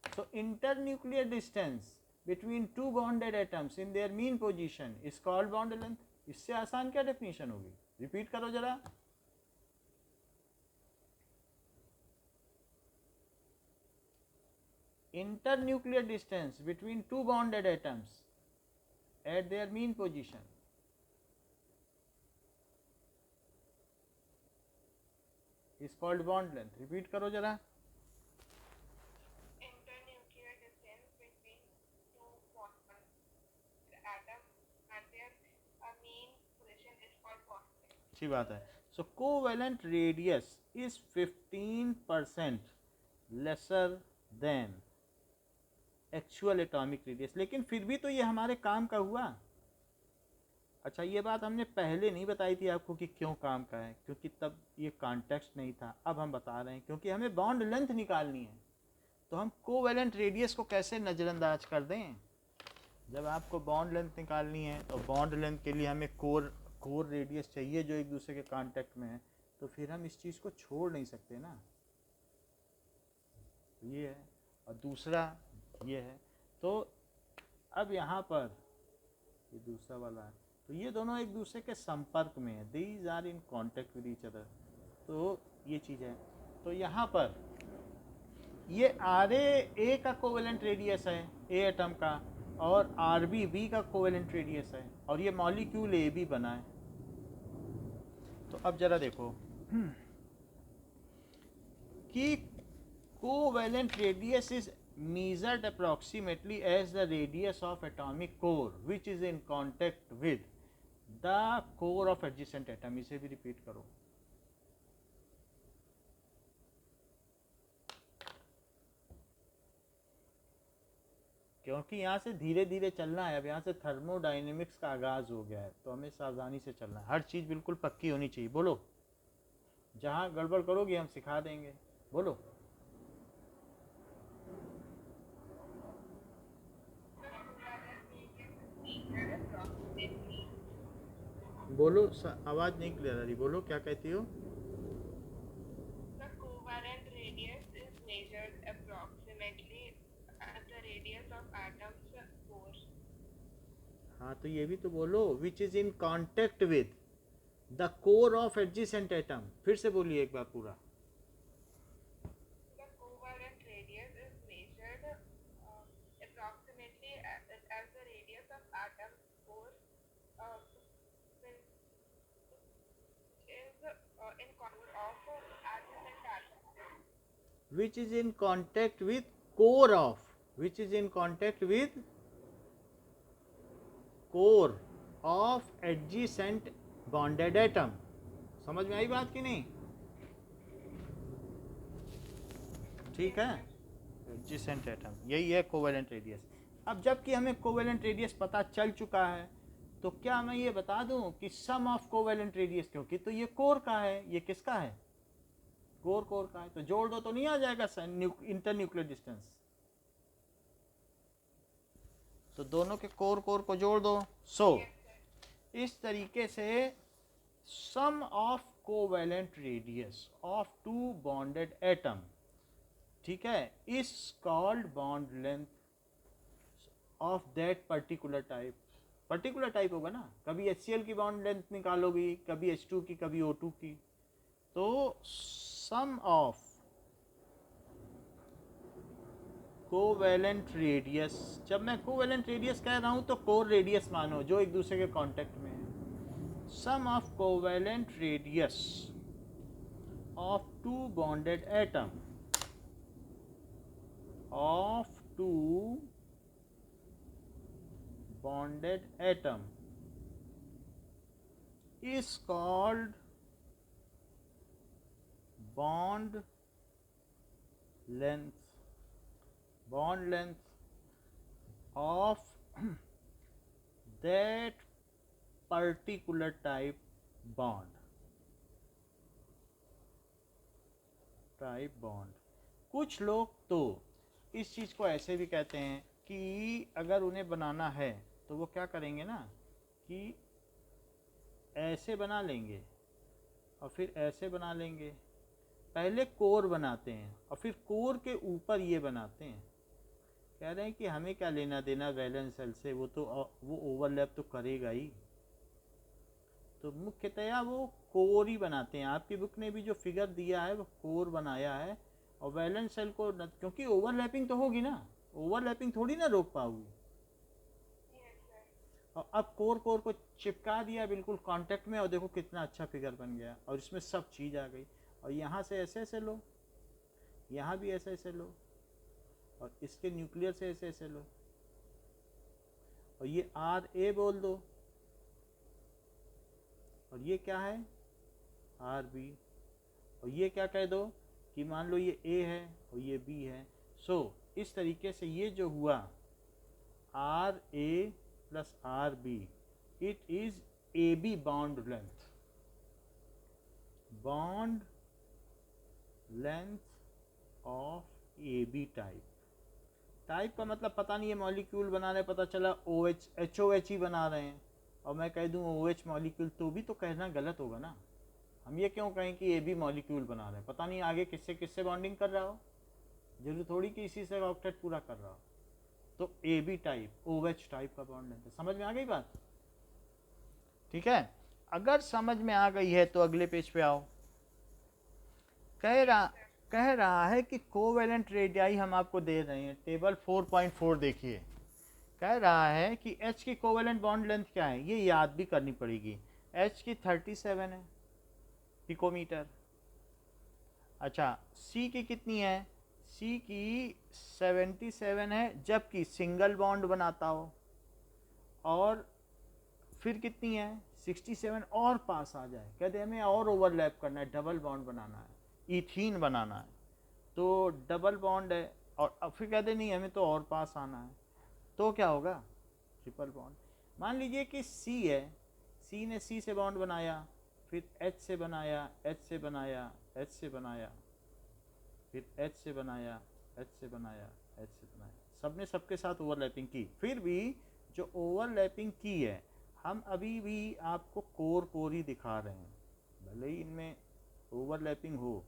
So internuclear distance between two bonded atoms in their mean position is called bond length. इससे आसान क्या डेफिनेशन होगी, रिपीट करो जरा। Internuclear distance between two bonded atoms at their mean position is called bond length. Repeat करो जरा। Internuclear distance between two bonded atoms at their mean position is called bond length. अच्छी बात है। So covalent radius is 15% lesser than actual atomic radius. लेकिन फिर भी तो ये हमारे काम का हुआ। अच्छा, ये बात हमने पहले नहीं बताई थी आपको कि क्यों काम का है, क्योंकि तब ये कॉन्टेक्स्ट नहीं था। अब हम बता रहे हैं क्योंकि हमें बॉन्ड लेंथ निकालनी है। तो हम कोवेलेंट रेडियस को कैसे नज़रअंदाज कर दें, जब आपको बॉन्ड लेंथ निकालनी है तो बॉन्ड लेंथ के लिए हमें कोर रेडियस चाहिए जो एक दूसरे के कांटेक्ट में है, तो फिर हम इस चीज़ को छोड़ नहीं सकते ना। ये है, और दूसरा ये है। तो अब यहाँ पर ये दूसरा वाला है, तो ये दोनों एक दूसरे के संपर्क में है, these are in contact with each other. तो ये चीज़ है। तो यहाँ पर ये आर ए का कोवेलेंट रेडियस है ए एटम का, और आर बी का कोवेलेंट रेडियस है, और ये मॉलिक्यूल ए बी बना है। तो अब जरा देखो कि covalent radius is measured approximately as the radius of atomic core which is in contact with the core of adjacent atom। इसे भी रिपीट करो। क्योंकि यहाँ से धीरे धीरे चलना है। अब यहाँ से थर्मोडाइनेमिक्स का आगाज़ हो गया है, तो हमें सावधानी से चलना है। हर चीज़ बिल्कुल पक्की होनी चाहिए। बोलो, जहाँ गड़बड़ करोगे हम सिखा देंगे। बोलो। बोलो, आवाज़ नहीं क्लियर आ रही। बोलो, क्या कहती हो? The covalent radius is measured approximately at the radius of atom's core. हाँ, तो ये भी तो बोलो। Which is in contact with the core of adjacent atom. फिर से बोलिए एक बार पूरा। The covalent radius is measured approximately as the radius of atom's core, which is in contact of adjacent atoms. Which is in contact with core of, which is in contact with core of adjacent bonded atom। समझ में आई बात कि नहीं? ठीक है, एडजेसेंट एटम यही है कोवेलेंट रेडियस। अब जबकि हमें कोवेलेंट रेडियस पता चल चुका है, तो क्या मैं ये बता दूं कि सम ऑफ कोवेलेंट रेडियस, क्योंकि तो ये कोर का है, ये किसका है? कोर का है, तो जोड़ दो तो नहीं आ जाएगा इंटर न्यूक्लियर डिस्टेंस। तो दोनों के कोर को जोड़ दो। इस तरीके से sum of covalent radius of two bonded atom, ठीक है, is called bond length of that particular type. Particular type होगा ना, कभी HCl की बॉन्ड लेंथ निकालोगी, कभी H2 की, कभी O2 की। तो सम ऑफ कोवेलेंट रेडियस, जब मैं कोवेलेंट रेडियस कह रहा हूं तो कोर रेडियस मानो जो एक दूसरे के कांटेक्ट में है। Sum of covalent radius of two bonded atom, of two bonded atom is called bond length, bond length of that particular type bond, type bond। कुछ लोग तो इस चीज़ को ऐसे भी कहते हैं कि अगर उन्हें बनाना है तो वो क्या करेंगे ना, कि ऐसे बना लेंगे और फिर ऐसे बना लेंगे। पहले कोर बनाते हैं और फिर कोर के ऊपर ये बनाते हैं। कह रहे हैं कि हमें क्या लेना देना वैलेंस सेल से, वो तो वो ओवरलैप तो करेगा ही। तो मुख्यतया वो कोर ही बनाते हैं। आपकी बुक ने भी जो फिगर दिया है वो कोर बनाया है, और वैलेंस सेल को क्योंकि ओवरलैपिंग तो होगी ना, ओवरलैपिंग थोड़ी ना रोक पाओगी। और अब कोर को चिपका दिया बिल्कुल कांटेक्ट में, और देखो कितना अच्छा फिगर बन गया, और इसमें सब चीज़ आ गई। और यहाँ से ऐसे ऐसे लो, यहाँ भी ऐसे ऐसे लो, और इसके न्यूक्लियर से ऐसे ऐसे लो, और ये RA बोल दो, और ये क्या है RB, और ये क्या कह दो कि मान लो ये A है और ये B है। इस तरीके से ये जो हुआ RA plus RB, it is AB bond length, bond length of AB type. Type का मतलब पता नहीं है, मॉलिक्यूल बना रहे, पता चला OH HOH ही बना रहे हैं, और मैं कह दूं OH मॉलिक्यूल, तो भी तो कहना गलत होगा ना। हम ये क्यों कहें कि AB मॉलिक्यूल बना रहे हैं, पता नहीं आगे किससे किससे बॉन्डिंग कर रहा हो, जरूर थोड़ी कि इसी से ऑक्टेट पूरा कर रहा हो। तो AB टाइप OH टाइप का बॉन्ड लेंथ। समझ में आ गई बात? ठीक है, अगर समझ में आ गई है तो अगले पेज पे आओ। कह रहा है कि कोवेलेंट रेडियाई हम आपको दे रहे हैं, टेबल 4.4 देखिए। कह रहा है कि H की कोवेलेंट बॉन्ड लेंथ क्या है, ये याद भी करनी पड़ेगी। H की 37 है पिकोमीटर। अच्छा, C की कितनी है? C की 77 है, जबकि सिंगल बॉन्ड बनाता हो। और फिर कितनी है? 67 और पास आ जाए, कहते हमें और ओवरलैप करना है, डबल बॉन्ड बनाना है, इथीन बनाना है, तो डबल बॉन्ड है। और अब फिर कहते नहीं हमें तो और पास आना है, तो क्या होगा, ट्रिपल बॉन्ड। मान लीजिए कि सी है, सी ने सी से बॉन्ड बनाया, फिर एच से बनाया, एच से बनाया, एच से बनाया, फिर एच से बनाया, एच से बनाया, एच से बनाया, सबने सबके साथ ओवरलैपिंग की। फिर भी जो ओवरलैपिंग की है, हम अभी भी आपको कोर कोर ही दिखा रहे हैं, भले ही इनमें ओवरलैपिंग हो।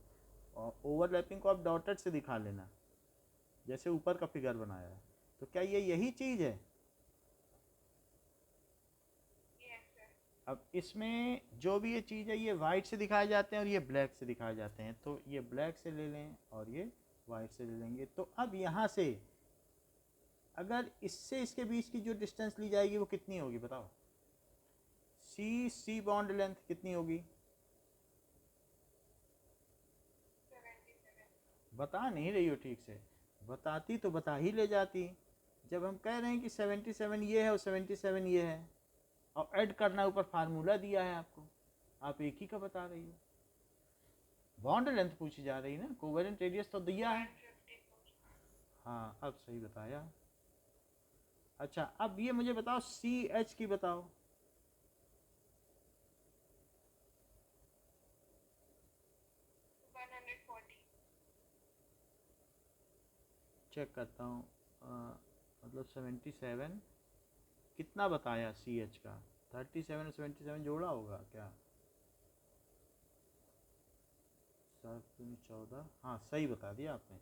और ओवरलैपिंग को आप डॉटेड से दिखा लेना, जैसे ऊपर का फिगर बनाया है। तो क्या ये यही चीज़ है? Yes, sir. अब इसमें जो भी ये चीज़ है, ये वाइट से दिखाए जाते हैं और ये ब्लैक से दिखाए जाते हैं। तो ये ब्लैक से ले लें और ये वाइट से ले लेंगे। तो अब यहाँ से अगर इससे इसके बीच की जो डिस्टेंस ली जाएगी वो कितनी होगी बताओ? सी बॉन्ड लेंथ कितनी होगी? 77. बता नहीं रही हो ठीक से, बताती तो बता ही ले जाती। जब हम कह रहे हैं कि 77 ये है और 77 ये है, और ऐड करना, ऊपर फार्मूला दिया है आपको, आप एक ही का बता रही हो। बॉन्ड लेंथ पूछी जा रही है ना, कोवेलेंट रेडियस तो दिया है। 154. हाँ अब सही बताया। अच्छा अब ये मुझे बताओ सी एच की बताओ। 140. चेक करता हूँ, मतलब 77 कितना बताया सी एच का? 37 और 77 जोड़ा होगा क्या? 14, हाँ सही बता दिया आपने,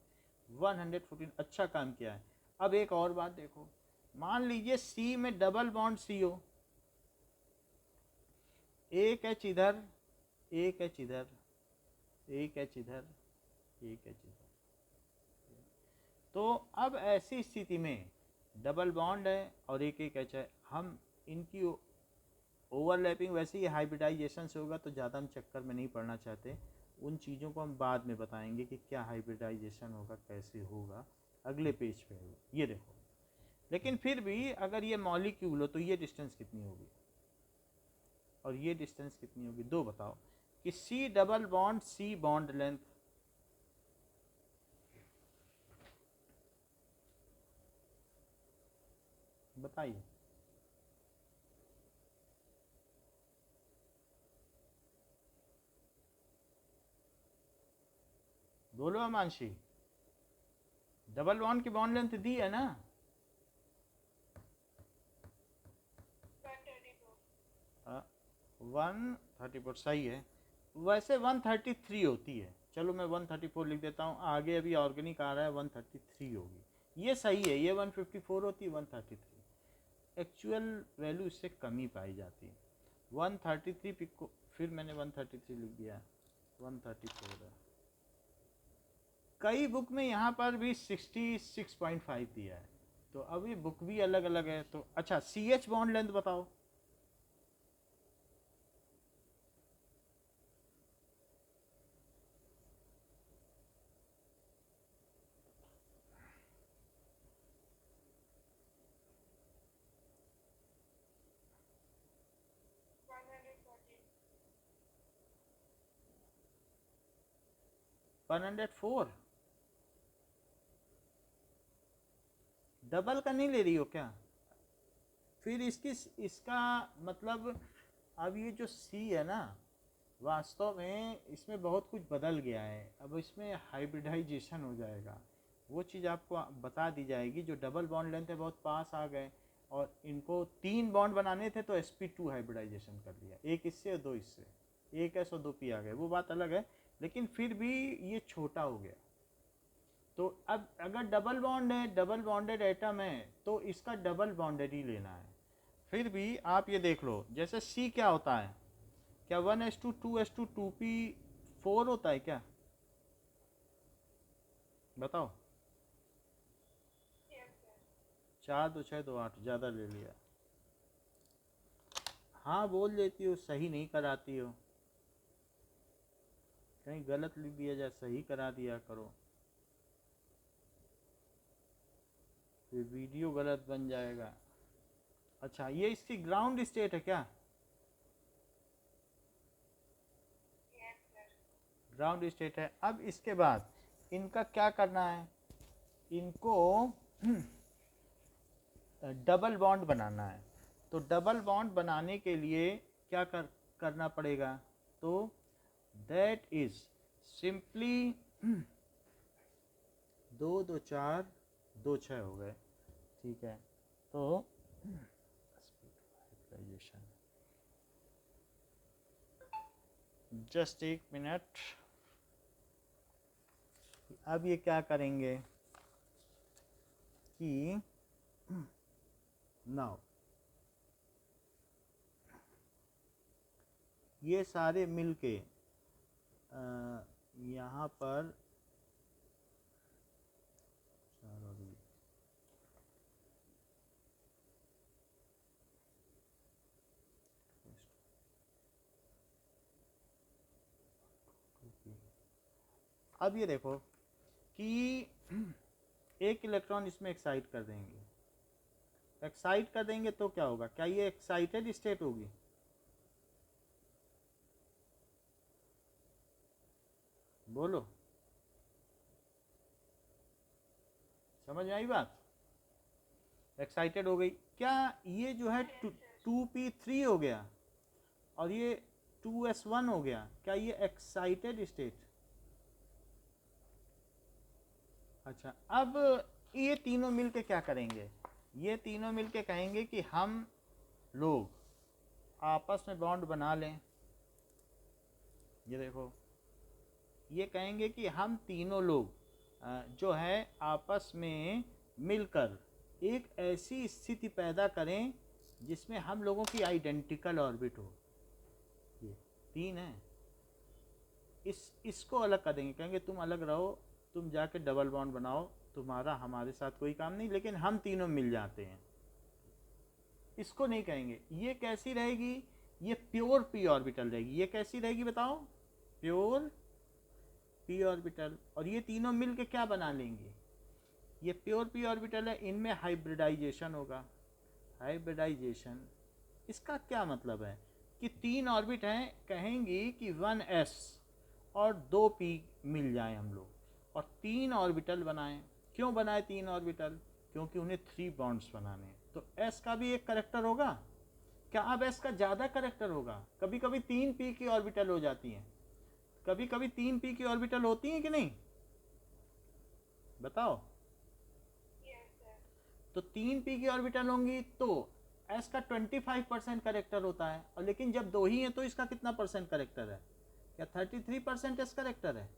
114। अच्छा काम किया है। अब एक और बात देखो, मान लीजिए सी में डबल बॉन्ड सी हो, एक एच इधर, एक एच इधर, एक एच इधर, एक एच इधर। तो अब ऐसी स्थिति में डबल बॉन्ड है और एक एक एच है, हम इनकी ओवरलैपिंग वैसे ही हाइब्रिडाइजेशन से होगा, तो ज़्यादा हम चक्कर में नहीं पड़ना चाहते। उन चीज़ों को हम बाद में बताएंगे कि क्या हाइब्रिडाइजेशन होगा, कैसे होगा, अगले पेज पे होगा। ये देखो, लेकिन फिर भी अगर ये मॉलिक्यूल हो तो ये डिस्टेंस कितनी होगी और ये डिस्टेंस कितनी होगी? दो बताओ कि C double bond C bond length, बताइए। बोलो अमांशी, डबल बॉन्ड की बॉन्ड लेंथ दी है ना? 134. 134 सही है। वैसे 133 होती है, चलो मैं 134 लिख देता हूँ, आगे अभी ऑर्गेनिक आ रहा है, 133 होगी। ये सही है, ये 154 होती है, 133 एक्चुअल वैल्यू इससे कम ही पाई जाती है। 133 पिको, फिर मैंने 133 लिख दिया, 134 है। कई बुक में यहाँ पर भी 66.5 दिया है, तो अभी बुक भी अलग अलग है। तो अच्छा सी एच बॉन्ड लेंथ बताओ। 104 डबल का नहीं ले रही हो क्या? फिर इसका मतलब अब ये जो सी है ना, वास्तव में इसमें बहुत कुछ बदल गया है। अब इसमें हाइब्रिडाइजेशन हो जाएगा, वो चीज़ आपको बता दी जाएगी। जो डबल बॉन्ड लेंथ है बहुत पास आ गए, और इनको 3 बॉन्ड बनाने थे तो sp2 हाइब्रिडाइजेशन कर लिया, एक इससे और दो इससे, एक एस और दो पी आ गए, वो बात अलग है। लेकिन फिर भी ये छोटा हो गया। तो अब अगर डबल बॉन्ड है, डबल बॉन्डेड एटम है, तो इसका डबल बॉन्डेड ही लेना है। फिर भी आप ये देख लो, जैसे सी क्या होता है, क्या 1s2 2s2 2p4 होता है क्या? बताओ। Yes, sir. 4 2 6 2 8, ज़्यादा ले लिया। हाँ बोल देती हो, सही नहीं कराती हो, कहीं गलत लिख दिया जाए, सही करा दिया करो, फिर वीडियो गलत बन जाएगा। अच्छा ये इसकी ग्राउंड स्टेट है क्या? Yes, sir. ग्राउंड स्टेट है। अब इसके बाद इनका क्या करना है, इनको डबल बॉन्ड बनाना है, तो डबल बॉन्ड बनाने के लिए क्या करना पड़ेगा, तो दैट इज सिंपली 2 2 4 2 6 हो गए, ठीक है। तो जस्ट एक मिनट, अब ये क्या करेंगे कि नाउ ये सारे मिलके यहाँ पर अब ये देखो कि एक इलेक्ट्रॉन इसमें एक्साइट कर देंगे, एक्साइट कर देंगे तो क्या होगा, क्या ये एक्साइटेड स्टेट होगी, बोलो, समझ में आई बात, एक्साइटेड हो गई। क्या ये जो है 2p3 हो गया और ये 2s1 हो गया, क्या ये एक्साइटेड स्टेट, अच्छा। अब ये तीनों मिलके क्या करेंगे, ये तीनों मिलके कहेंगे कि हम लोग आपस में बॉन्ड बना लें, ये देखो, ये कहेंगे कि हम तीनों लोग जो है आपस में मिलकर एक ऐसी स्थिति पैदा करें जिसमें हम लोगों की आइडेंटिकल ऑर्बिट हो, ये 3 है, इसको अलग कर देंगे, कहेंगे तुम अलग रहो, तुम जाके डबल बॉन्ड बनाओ, तुम्हारा हमारे साथ कोई काम नहीं, लेकिन हम तीनों मिल जाते हैं, इसको नहीं कहेंगे। ये कैसी रहेगी, ये प्योर पी ऑर्बिटल रहेगी, ये कैसी रहेगी बताओ, प्योर पी ऑर्बिटल, और ये तीनों मिल के क्या बना लेंगे, ये प्योर पी ऑर्बिटल है, इनमें हाइब्रिडाइजेशन होगा, हाइब्रिडाइजेशन, इसका क्या मतलब है कि 3 ऑर्बिट हैं, कहेंगी कि 1s और 2p मिल जाए हम लोग और 3 ऑर्बिटल बनाएं। क्यों बनाए 3 ऑर्बिटल, क्योंकि उन्हें 3 बॉन्ड्स बनाने हैं, तो s का भी एक करेक्टर होगा, क्या अब s का ज़्यादा करेक्टर होगा, कभी कभी 3p की ऑर्बिटल हो जाती हैं, कभी कभी 3p की ऑर्बिटल होती हैं कि नहीं, बताओ, तो 3p की ऑर्बिटल होंगी तो s का 25% करेक्टर होता है, और लेकिन जब 2 ही है तो इसका कितना परसेंट करेक्टर है, क्या 33% s करेक्टर है,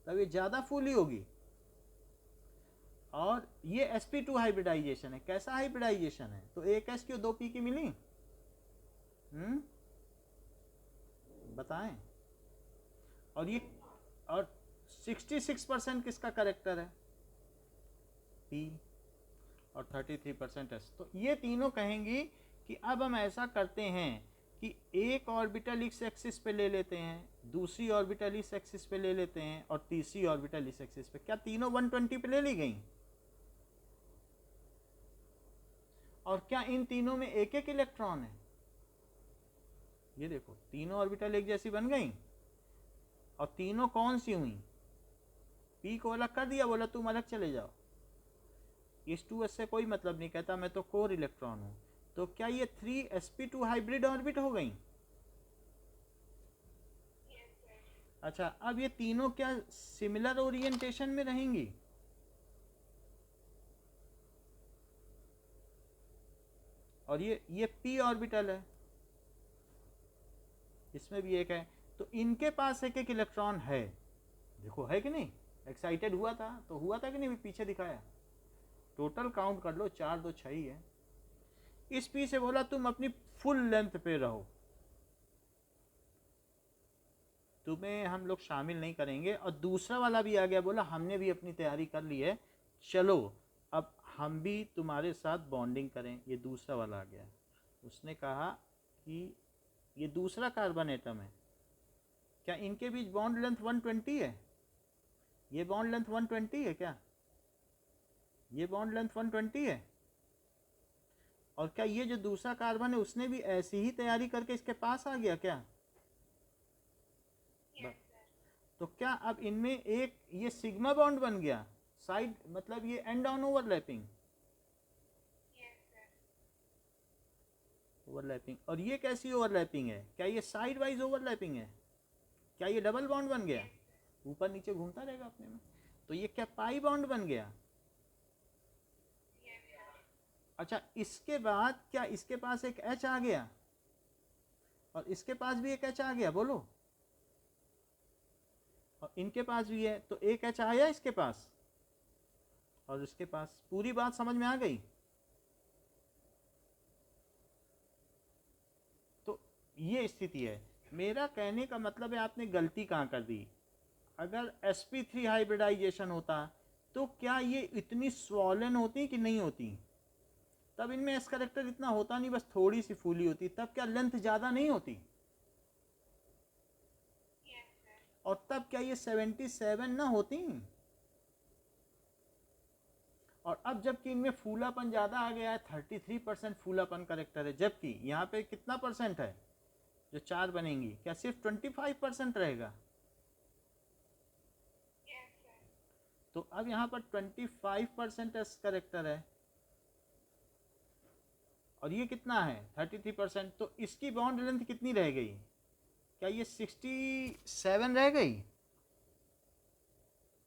तब ये ज़्यादा फुल ही होगी। और ये sp2 हाइब्रिडाइजेशन है, कैसा हाइब्रिडाइजेशन है, तो एक s की 2p की मिली, बताएं, और ये और 66% किसका करेक्टर है, p, और 33% s, तो ये तीनों कहेंगी कि अब हम ऐसा करते हैं कि एक ऑर्बिटल इस एक्सिस पे ले लेते हैं, दूसरी ऑर्बिटल इस एक्सिस पे ले लेते हैं, और तीसरी ऑर्बिटल इस एक्सिस पे, क्या तीनों 120 पे ले ली गई, और क्या इन तीनों में एक एक इलेक्ट्रॉन है, ये देखो तीनों ऑर्बिटल एक जैसी बन गई, और तीनों कौन सी हुई, p को अलग कर दिया, बोला तुम अलग चले जाओ, इस 2s से कोई मतलब नहीं, कहता मैं तो कोर इलेक्ट्रॉन हूं, तो क्या ये 3sp2 हाइब्रिड ऑर्बिट हो गई, अच्छा। अब ये तीनों क्या सिमिलर ओरिएंटेशन में रहेंगी, और ये p ऑर्बिटल है, इसमें भी एक है, तो इनके पास एक एक इलेक्ट्रॉन है, देखो है कि नहीं, एक्साइटेड हुआ था तो हुआ था कि नहीं, पीछे दिखाया, टोटल काउंट कर लो 4 2 6 ही है। इस पी से बोला तुम अपनी फुल लेंथ पे रहो, तुम्हें हम लोग शामिल नहीं करेंगे, और दूसरा वाला भी आ गया, बोला हमने भी अपनी तैयारी कर ली है, चलो अब हम भी तुम्हारे साथ बॉन्डिंग करें, ये दूसरा वाला आ गया, उसने कहा कि ये दूसरा कार्बन एटम है, क्या इनके बीच बॉन्ड लेंथ 120 है, ये बॉन्ड लेंथ 120 है क्या, ये बॉन्ड लेंथ 120 है, और क्या ये जो दूसरा कार्बन है उसने भी ऐसी ही तैयारी करके इसके पास आ गया क्या, तो क्या अब इनमें एक ये सिग्मा बॉन्ड बन गया, साइड मतलब ये एंड ऑन ओवरलैपिंग, ओवरलैपिंग। और ये कैसी ओवरलैपिंग है? क्या ये साइड वाइज ओवरलैपिंग है? क्या ये डबल बॉन्ड बन गया? ऊपर नीचे घूमता रहेगा अपने में, तो ये क्या पाई बॉन्ड बन गया? Yes, sir. अच्छा, इसके बाद क्या इसके पास एक एच आ गया और इसके पास भी एक एच आ गया? बोलो। और इनके पास भी है, तो एक एच आया इसके पास और इसके पास। पूरी बात समझ में आ गई? तो ये स्थिति है। मेरा कहने का मतलब है आपने गलती कहाँ कर दी। अगर sp3 हाइब्रिडाइजेशन होता तो क्या ये इतनी स्वॉलन होती कि नहीं होती? तब इनमें एस करेक्टर इतना होता नहीं, बस थोड़ी सी फूली होती। तब क्या लेंथ ज़्यादा नहीं होती? Yes, sir. और तब क्या ये 77 ना होती? और अब जबकि इनमें फूलापन ज़्यादा आ गया है, 33% फूलापन करेक्टर है, जबकि यहाँ पे कितना परसेंट है जो 4 बनेंगी? क्या सिर्फ 25% रहेगा? Yes, sir. तो अब यहाँ पर 25% एस करेक्टर है और ये कितना है? 33%। तो इसकी बॉन्ड लेंथ कितनी रह गई? क्या ये 67 रह गई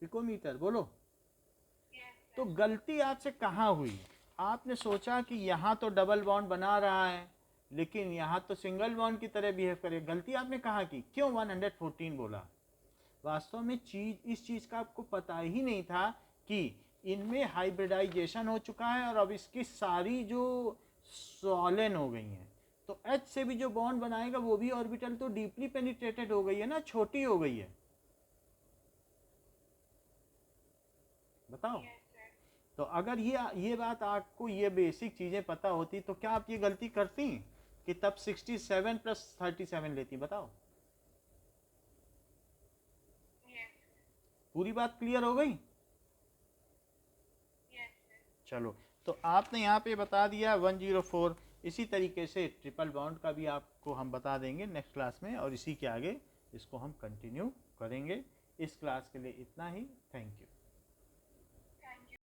पिकोमीटर? बोलो। Yes, sir. तो गलती आपसे कहाँ हुई? आपने सोचा कि यहाँ तो डबल बॉन्ड बना रहा है लेकिन यहाँ तो सिंगल बॉन्ड की तरह बिहेव करे। गलती आपने कहाँ की? क्यों 114 बोला? वास्तव में इस चीज़ का आपको पता ही नहीं था कि इनमें हाइब्रिडाइजेशन हो चुका है और अब इसकी सारी जो सॉलेन हो गई हैं। तो H से भी जो बॉन्ड बनाएगा वो भी ऑर्बिटल तो डीपली पेनिट्रेटेड हो गई है ना, छोटी हो गई है। बताओ। Yes, sir. तो अगर ये बात आपको, ये बेसिक चीज़ें पता होती तो क्या आप ये गलती करती कि तब 67 + 37 लेती? बताओ। Yes, पूरी बात क्लियर हो गई? yes, sir. चलो, तो आपने यहाँ पे बता दिया 104। इसी तरीके से ट्रिपल बॉन्ड का भी आपको हम बता देंगे नेक्स्ट क्लास में, और इसी के आगे इसको हम कंटिन्यू करेंगे। इस क्लास के लिए इतना ही। Thank you.